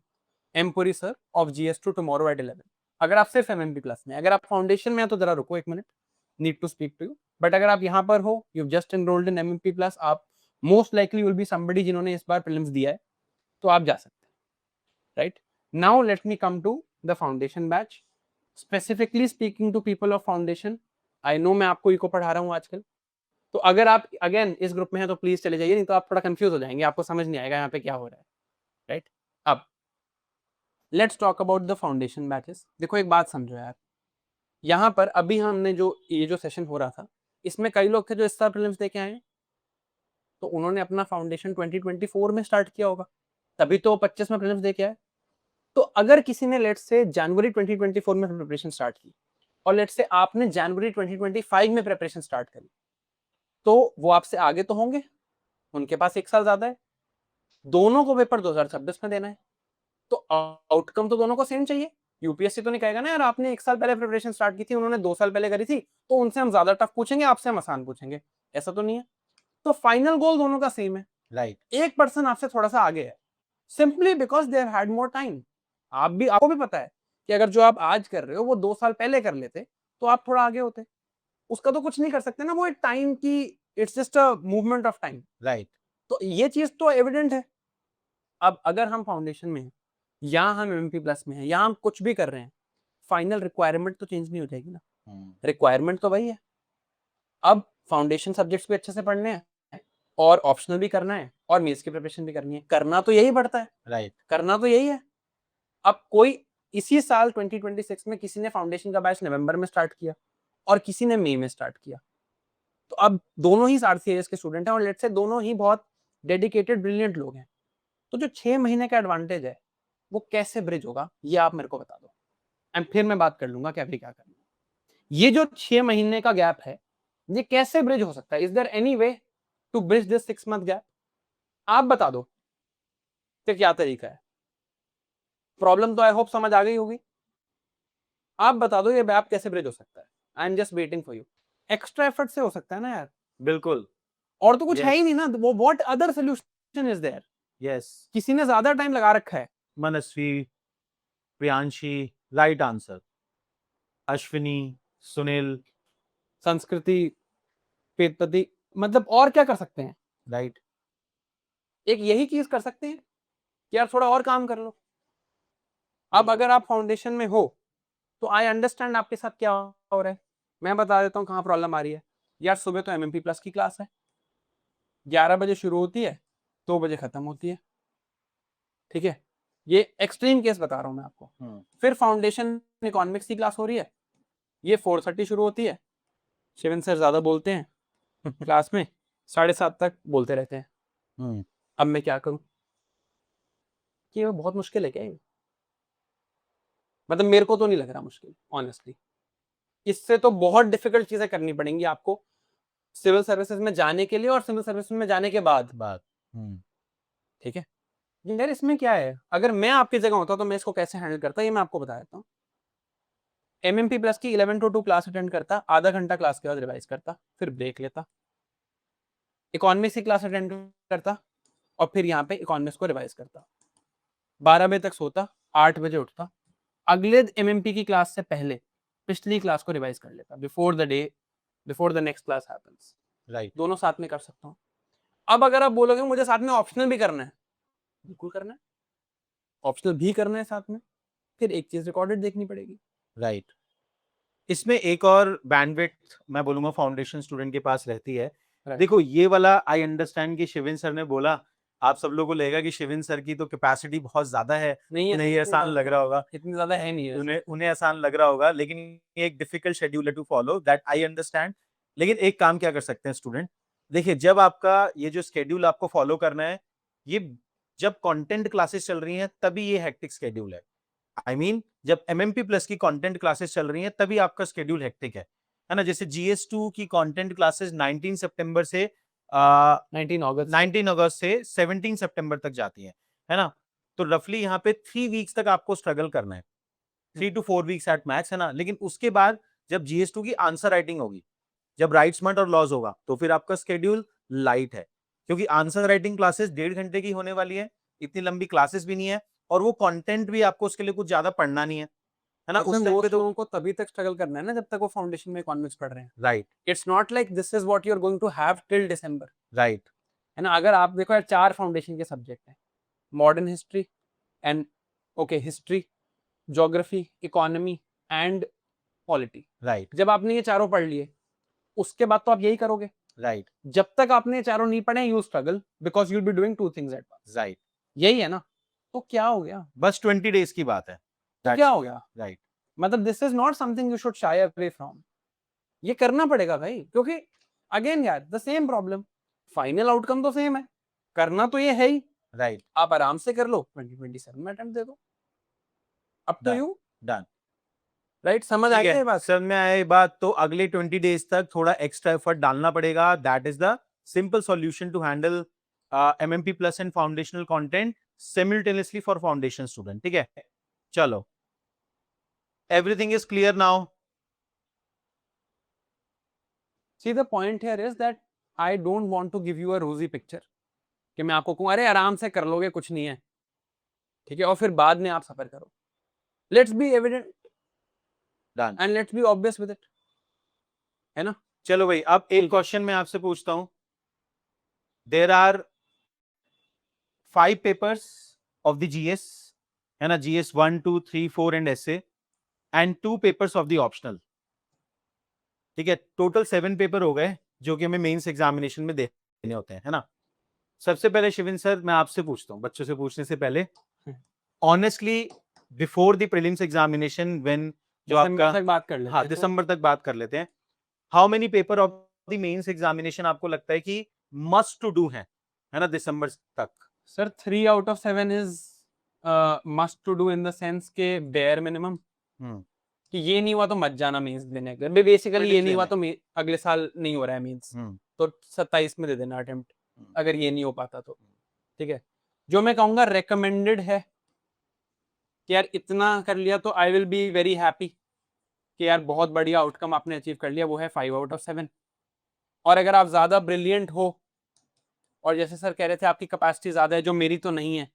Empuri sir of GS2 tomorrow at 11. अगर आप सिर्फ एमएमपी प्लस में, अगर आप फाउंडेशन में हैं तो जरा रुको एक minute, need to speak to you. But अगर आप यहाँ पर हो, you just enrolled in MMP plus, आप most likely will be somebody जिन्होंने इस बार प्रीलिम्स दिया है, तो आप जा सकते हैं. Right. Now let me come to the foundation batch. Specifically speaking to people of foundation, I know मैं आपको इको पढ़ा रहा हूँ आजकल, तो अगर आप अगेन इस ग्रुप में हैं तो प्लीज चले जाइए, नहीं तो आप थोड़ा कंफ्यूज हो जाएंगे, आपको समझ नहीं आएगा यहाँ पे क्या हो रहा है. राइट. अब let's talk about the foundation batches. देखो एक बात समझो यार, यहाँ पर अभी हमने जो ये जो सेशन हो रहा था, इसमें कई लोग थे जो इस साल प्रीलिम्स दे के आए, तो उन्होंने अपना फाउंडेशन 2024 में स्टार्ट किया होगा, तभी तो 25 में प्रीलिम्स दे के आए. तो अगर किसी ने लेट्स से जनवरी 2024 में प्रिपरेशन स्टार्ट की और लेट्स से आपने जनवरी 2025 में प्रिपरेशन स्टार्ट करी, तो वो आपसे आगे तो होंगे, उनके पास एक साल ज्यादा है, दोनों को पेपर 2026 में देना है, तो आउटकम तो दोनों को सेम चाहिए. यूपीएससी तो नहीं कहेगा ना यार आपने एक साल पहले प्रिपरेशन स्टार्ट की थी, उन्होंने 2 साल पहले करी थी, तो उनसे हम ज्यादा टफ पूछेंगे, आपसे हम आसान पूछेंगे. ऐसा तो नहीं है. तो फाइनल गोल दोनों का सेम है. राइट. एक पर्सन आपसे थोड़ा सा आगे है, simply because they have had more time. आपको भी पता है कि अगर जो आप आज कर रहे हो वो 2 साल पहले कर लेते तो आप थोड़ा आगे होते. उसका तो कुछ नहीं कर सकते ना, वो एक टाइम की, it's just a movement of time. Right. तो ये चीज तो एविडेंट है. अब अगर हम फाउंडेशन में हैं या हम एमएमपी प्लस में हैं या हम कुछ भी कर रहे हैं, फाइनल रिक्वायरमेंट तो चेंज नहीं हो जाएगी ना. रिक्वायरमेंट तो वही है. अब फाउंडेशन सब्जेक्ट्स भी अच्छे से पढ़ने हैं और ऑप्शनल भी करना है और मेंस की प्रिपरेशन भी करनी है. करना तो यही पड़ता है. राइट. करना तो यही है. अब कोई इसी साल 2026 में किसी ने फाउंडेशन का बैच नवंबर में स्टार्ट किया और किसी ने मई में स्टार्ट किया, तो अब दोनों ही आरसीआईएस के स्टूडेंट हैं और लेट्स से दोनों ही बहुत डेडिकेटेड ब्रिलियंट लोग हैं. तो जो 6 महीने का एडवांटेज है वो कैसे ब्रिज होगा, ये आप मेरे को बता दो, एंड फिर मैं बात कर लूंगा कि अभी क्या करना है. ये जो 6 महीने का गैप है, ये कैसे ब्रिज हो सकता है? Is there any way to bridge this 6 month gap? आप बता दो कि क्या तरीका है. प्रॉब्लम तो आई होप समझ आ गई होगी. आप बता दो ये गैप कैसे ब्रिज हो सकता है. I am just waiting for you. Extra effort से हो सकता है ना यार. बिल्कुल. और तो कुछ है ही Yes. नहीं ना, वो what other solution is there? Yes. किसी ने ज्यादा टाइम लगा रखा है। Manasvi, Priyanshi, right answer. अश्विनी, सुनील, संस्कृति, पेदपति, मतलब और क्या कर सकते हैं? राइट। एक यही चीज कर सकते हैं कि यार थोड़ा और काम कर लो। अब अगर आप फाउंडेशन में हो तो आई अंडरस्टैंड आपके साथ क्या हो रहा है। मैं बता देता हूँ कहाँ प्रॉब्लम आ रही है। यार सुबह तो एमएमपी प्लस की क्लास है, 11 बजे शुरू होती है, 2 बजे खत्म होती है, ठीक है, ये एक्सट्रीम केस बता रहा हूँ मैं आपको। फिर फाउंडेशन इकोनॉमिक्स की क्लास हो रही है, ये 4:30 शुरू होती है, शिवन सर ज्यादा बोलते हैं क्लास में, 7:30 तक बोलते रहते हैं। अब मैं क्या करूं? कि ये बहुत मुश्किल है क्या ये? मतलब मेरे को तो नहीं लग रहा मुश्किल, ऑनेस्टली। इससे तो बहुत डिफिकल्ट चीजें करनी पड़ेंगी आपको सिविल सर्विसेज में जाने के लिए और सिविल सर्विसेज में जाने के बाद। ठीक है, यार इसमें क्या है, अगर मैं आपकी जगह होता तो मैं इसको कैसे हैंडल करता, ये मैं आपको बता देता हूँ। एमएमपी प्लस की 11 to 2 क्लास अटेंड करता, आधा घंटा क्लास के बाद रिवाइज करता, फिर ब्रेक लेता, इकोनॉमिक्स की क्लास अटेंड करता और फिर यहाँ पे इकोनॉमिक्स को रिवाइज करता, 12 बजे तक सोता, 8 बजे उठता, अगले एमएमपी की क्लास से पहले पिछली क्लास को रिवाइज कर लेता, before the next class happens. Right. दोनों साथ में कर सकता हूँ। अब अगर आप बोलोगे मुझे साथ में ऑप्शनल भी करना है, बिल्कुल करना है, ऑप्शनल भी करना है साथ में, फिर एक चीज रिकॉर्डेड देखनी पड़ेगी। राइट। इसमें एक और बैंडविड्थ मैं बोलूंगा फाउंडेशन स्टूडेंट के पास रहती है। देखो ये वाला आई अंडरस्टैंड कि शिविन सर ने बोला, आप सब लोगों को लगेगा कि शिविन सर की तो कैपेसिटी बहुत ज्यादा है, नहीं आसान लग रहा होगा, इतनी ज्यादा है नहीं है, उन्हें आसान लग रहा होगा, लेकिन ये एक डिफिकल्ट शेड्यूल है to follow, that I understand. लेकिन एक काम क्या कर सकते हैं स्टूडेंट, देखिए जब आपका ये जो स्केड्यूल आपको फॉलो करना है, ये जब कंटेंट क्लासेस चल रही हैं तभी ये हेक्टिक स्केड्यूल है। आई मीन जब एमएमपी प्लस की कंटेंट क्लासेस चल रही हैं तभी आपका स्केड्यूल हेक्टिक है ना। जैसे जीएस2 की कंटेंट क्लासेस 19 सितंबर से 19 अगस्त से 17 सितंबर तक जाती है ना। तो रफली यहाँ पे 3 वीक्स तक आपको स्ट्रगल करना है, 3 to 4 वीक्स एट मैक्स, है ना। लेकिन उसके बाद जब जीएस2 की आंसर राइटिंग होगी, जब राइट स्मार्ट और लॉज होगा, तो फिर आपका स्केड्यूल लाइट है, क्योंकि आंसर राइटिंग क्लासेस 1.5 घंटे की होने वाली है, इतनी लंबी क्लासेस भी नहीं है, और वो कंटेंट भी आपको उसके लिए कुछ ज्यादा पढ़ना नहीं है ना। उस टाइम पे तो लोगों को तभी तक स्ट्रगल करना है ना जब तक वो फाउंडेशन में इकोनॉमिक्स पढ़ रहे हैं। Right. It's not like this is what you are going to have till December, right. है ना। अगर आप देखो यार 4 फाउंडेशन के सब्जेक्ट हैं, modern history and history, geography, economy and polity. Right. जब आपने ये चारों पढ़ लिए, उसके बाद तो आप यही करोगे। राइट। जब तक आपने ये चारों नहीं पढ़े, you struggle because you will be doing 2 things at once. Right. यही है ना। तो क्या हो गया, बस 20 डेज की बात है। तो क्या हो गया? राइट। मतलब this is not something you should shy away from. ये करना पड़ेगा भाई, क्योंकि अगेन यार the same problem, final outcome तो सेम है, करना तो ये है ही। राइट। आप आराम से कर लो, 2027 में अटेम्प्ट दे दो, up to you. Done. Right, समझ आ गया ये बात? समझ में आए बात। तो अगले 20 डेज तक थोड़ा एक्स्ट्रा एफर्ट डालना पड़ेगा, that is the simple solution to handle MMP plus and foundational content simultaneously for foundation student. ठीक है, चलो, everything is clear now. See the point here is that I don't want to give you a rosy picture कि मैं आपको कहूँ अरे आराम से कर लोगे, कुछ नहीं है, ठीक है, और फिर बाद में आप सफर करो। Let's be evident done and let's be obvious with it, है ना। चलो भाई, अब एक क्वेश्चन मैं आपसे पूछता हूं। There are 5 papers of the GS, है ना, GS 1, 2, 3, 4 and SA, and 2 papers of the optional. ठीक है, टोटल 7 पेपर हो गए जो कि हमें मेंस एग्जामिनेशन में देने होते हैं, है ना। सबसे पहले शिविन सर, मैं आपसे पूछता हूँ, बच्चों से पूछने से पहले, honestly before the prelims examination, when जो आपका तक बात कर लेते हैं, हाँ दिसंबर तक बात कर लेते हैं, how many paper of the mains examination आपको लगता है कि मस्ट टू डू है ना दिसंबर तक? Sir 3 out of 7 is must to do in the sense के बेयर मिनिमम, कि ये नहीं हुआ तो मत जाना मेंस देने, बेसिकली ये नहीं हुआ तो अगले साल नहीं हो रहा है मेंस, तो 27 में दे देना अटेम्प्ट, अगर ये नहीं हो पाता तो। ठीक है, जो मैं कहूंगा रेकमेंडेड है कि यार इतना कर लिया तो आई विल बी वेरी हैप्पी कि यार बहुत बढ़िया आउटकम आपने अचीव कर लिया, वो है 5 out of 7। और अगर आप ज्यादा ब्रिलियंट हो और जैसे सर कह रहे थे आपकी कैपेसिटी ज़्यादा है जो मेरी तो नहीं है,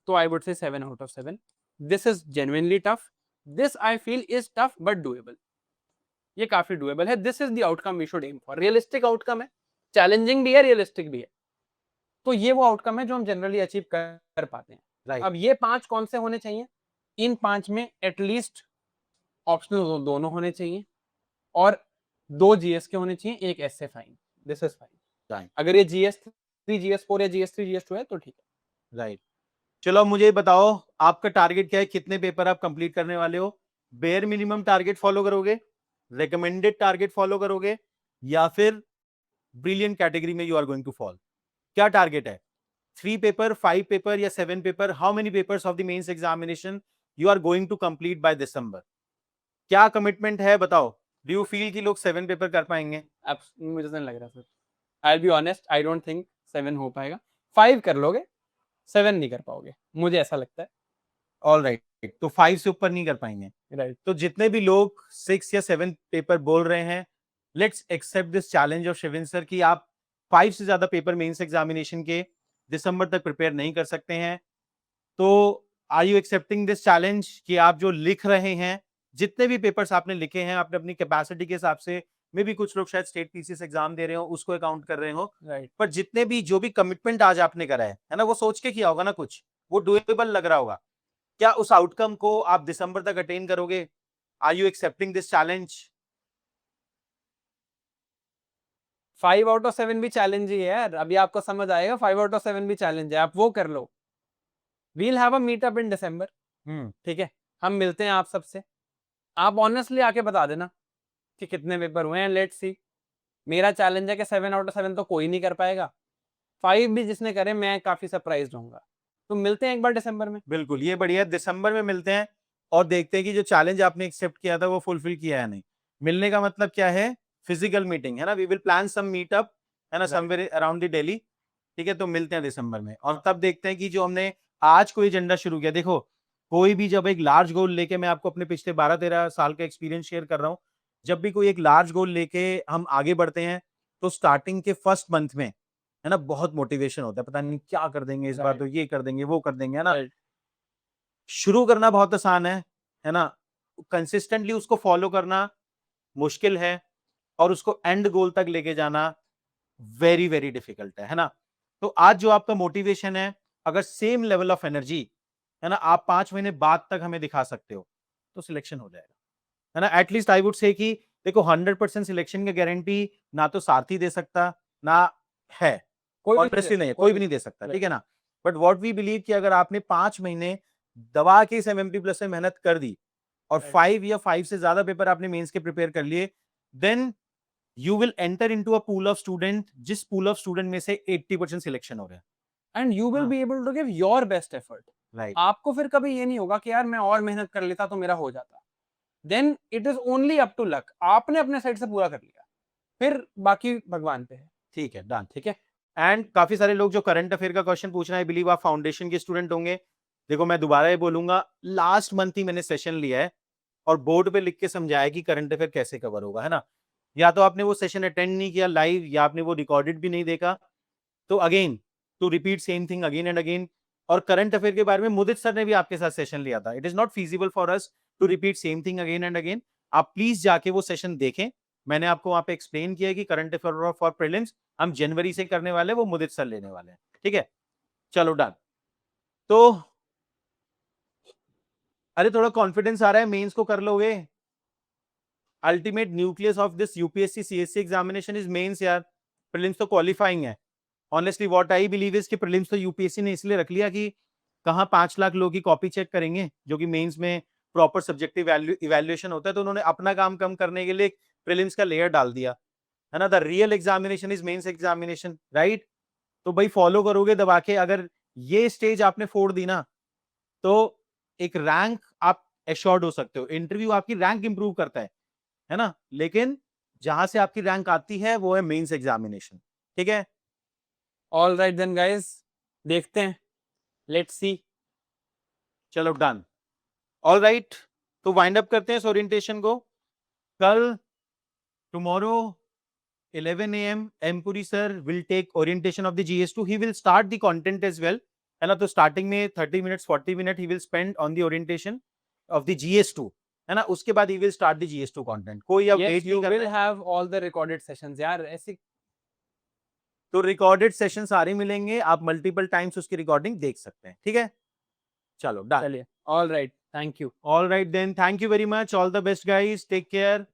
तो आई would say 7 out of 7. This is genuinely tough. This I feel is tough but doable. ये काफी डूएबल है. This is the outcome we should aim for. Realistic outcome है, चैलेंजिंग भी है, रियलिस्टिक भी है. तो ये वो आउटकम है जो हम जनरली अचीव कर पाते हैं. राइट अब ये 5 कौन से होने चाहिए? इन 5 में एटलीस्ट ऑप्शनल दोनों होने चाहिए और 2 जीएस के होने चाहिए, एक एस से फाइन. This is fine. अगर ये GS3 GS4 या GS3 GS2 है तो ठीक है. राइट. चलो अब मुझे बताओ आपका टारगेट क्या है, कितने पेपर आप कंप्लीट करने वाले हो? बेयर मिनिमम टारगेट फॉलो करोगे, रिकमेंडेड टारगेट फॉलो करोगे, या फिर ब्रिलियंट कैटेगरी में you are going to fall? क्या टारगेट है? 3 पेपर, 5 पेपर या 7 paper? How many papers of the mains examination you are going to complete by December? क्या commitment है बताओ? डू यू फील कि लोग 7 पेपर कर पाएंगे? अब मुझे नहीं लग रहा sir. I will be honest, I don't think 7 हो पाएगा. 5 कर लोगे, 7 नहीं कर पाओगे, मुझे ऐसा लगता है. ऑल राइट, तो 5 से ऊपर नहीं कर पाएंगे. राइट. तो जितने भी लोग 6 या 7 पेपर बोल रहे हैं, let's accept this challenge of Shivin sir कि आप 5 से ज्यादा पेपर मेंस एग्जामिनेशन के दिसंबर तक प्रिपेयर नहीं कर सकते हैं. तो are you accepting this challenge कि आप जो लिख रहे हैं, जितने भी पेपर्स आपने लिखे हैं, आपने अपनी कैपेसिटी के हिसाब से, मे भी कुछ लोग शायद स्टेट पीसीएस एग्जाम दे रहे हो, उसको अकाउंट कर रहे हो, राइट. पर जितने भी जो भी कमिटमेंट आज आपने करा है ना, वो सोच के किया होगा ना, कुछ वो डुएबल लग रहा होगा. क्या उस आउटकम को आप दिसंबर तक अटेन करोगे? Are you accepting this challenge? 5 out of 7 भी चैलेंज ही है यार. अभी आपको समझ आएगा. 5 आउट ऑफ 7 भी चैलेंज है, आप वो कर लो. वील हैव अ मीटअप इन दिसंबर. ठीक है, हम मिलते हैं आप सबसे. आप ऑनेस्टली आके बता देना कि कितने पेपर हुए हैं. Let's see. मेरा चैलेंज है कि 7 आउट ऑफ 7 तो कोई नहीं कर पाएगा. 5 भी जिसने करे, मैं काफी सरप्राइज रहूंगा. तो मिलते हैं एक बार दिसंबर में. बिल्कुल, ये बढ़िया. दिसंबर में मिलते हैं और देखते हैं कि जो चैलेंज आपने एक्सेप्ट किया था वो फुलफिल किया है नहीं. मिलने का मतलब क्या है? फिजिकल मीटिंग है ना. We will plan some meetup, है ना, समवेयर अराउंड द दिल्ली. ठीक है, तो मिलते हैं दिसंबर में और तब देखते हैं कि जो हमने आज कोई एजेंडा शुरू किया. देखो, कोई भी जब एक लार्ज गोल लेके, मैं आपको अपने पिछले 12-13 साल का एक्सपीरियंस शेयर कर रहा हूँ, जब भी कोई एक लार्ज गोल लेके हम आगे बढ़ते हैं, तो स्टार्टिंग के फर्स्ट मंथ में, है ना, बहुत मोटिवेशन होता है. पता नहीं क्या कर देंगे इस बार, तो ये कर देंगे, वो कर देंगे, है ना. शुरू करना बहुत आसान है ना. कंसिस्टेंटली उसको फॉलो करना मुश्किल है और उसको एंड गोल तक लेके जाना वेरी वेरी डिफिकल्ट है ना. तो आज जो आपका मोटिवेशन है, अगर सेम लेवल ऑफ एनर्जी, है ना, आप 5 महीने बाद तक हमें दिखा सकते हो, तो सिलेक्शन हो जाएगा, है ना. एटलीस्ट आई वुड से कि देखो, 100% सिलेक्शन की गारंटी ना तो सारथी दे सकता, ना है, ऑनेस्टली नहीं है, कोई भी नहीं दे सकता. ठीक है ना. बट व्हाट वी बिलीव कि अगर आपने 5 महीने दबा के इस एमएमपी प्लस में मेहनत कर दी और 5 या 5 से ज्यादा पेपर आपने मेंस के प्रिपेयर कर लिए, then you will enter into a pool of student, जिस पूल ऑफ स्टूडेंट में से 80% सिलेक्शन हो रहा है. एंड यू विल हाँ. Be able to give your best effort. Right. आपको फिर कभी ये नहीं होगा कि यार मैं और मेहनत कर लेता तो मेरा हो जाता. Then it is only up to luck. आपने अपने साइड से पूरा कर लिया, फिर बाकी भगवान पे है. ठीक है, डन. ठीक है. एंड काफी सारे लोग जो करंट अफेयर का क्वेश्चन पूछ रहे हैं, आई बिलीव आप फाउंडेशन के स्टूडेंट होंगे. देखो, मैं दोबारा ये बोलूंगा, लास्ट मंथ ही मैंने सेशन लिया है और बोर्ड पे लिख के समझाया कि करंट अफेयर कैसे कवर होगा, है ना. या तो आपने वो सेशन अटेंड नहीं किया लाइव, या आपने वो रिकॉर्डेड भी नहीं देखा. तो again, to repeat same thing again and again. और करंट अफेयर के बारे में मुदित सर ने भी आपके साथ सेशन लिया था. It is not feasible for us to repeat same thing again and again. आप प्लीज जाके वो सेशन देखें. मैंने आपको वहां पे एक्सप्लेन किया कि करंट अफेयर फॉर प्रीलिम्स हम जनवरी से करने वाले, वो मुदित सर लेने वाले हैं. ठीक है, चलो डन. तो अरे, थोड़ा कॉन्फिडेंस आ रहा है, मेंस को कर लोगे. Ultimate nucleus of this UPSC CSC examination is mains यार. प्रीलिम्स तो क्वालिफाइंग है. Honestly what I believe is कि प्रीलिम्स तो यूपीएससी ने इसलिए रख लिया कि कहां 5 लाख लोगों की कॉपी चेक करेंगे, जो कि मेंस में प्रॉपर सब्जेक्टिव इवैल्यूएशन होता है. तो उन्होंने अपना काम कम करने के लिए प्रीलिम्स का लेयर डाल दिया, है ना. The real examination is mains examination, right. तो भाई फॉलो करोगे दबा के. अगर ये स्टेज आपने फोड़ दी ना, तो एक रैंक आप एश्योर्ड हो सकते हो. इंटरव्यू आपकी रैंक इंप्रूव करता है ना. लेकिन जहां से आपकी रैंक आती है वो है मेंस एग्जामिनेशन. ठीक है, ऑल राइट देन गाइस, देखते हैं. Let's see. चलो डन. ऑल राइट, तो वाइंड अप करते हैं इस ओरिएंटेशन को. कल, tomorrow 11 a.m. M Puri sir will take orientation of the GS2. He will start the content as well. है ना, तो स्टार्टिंग में 30 minutes 40 minutes he will spend on the orientation of the GS2, है ना, उसके बाद he will start the GS2 content. कोई अब Yes, वेट you नहीं कर will रहा है, have all the recorded sessions. यार ऐसे तो रिकॉर्डेड सेशन सारे मिलेंगे, आप मल्टीपल टाइम्स उसकी रिकॉर्डिंग देख सकते हैं, ठीक है, चलो डन. चलिए. All right. Thank you. All right then, thank you very much, all the best guys, take care.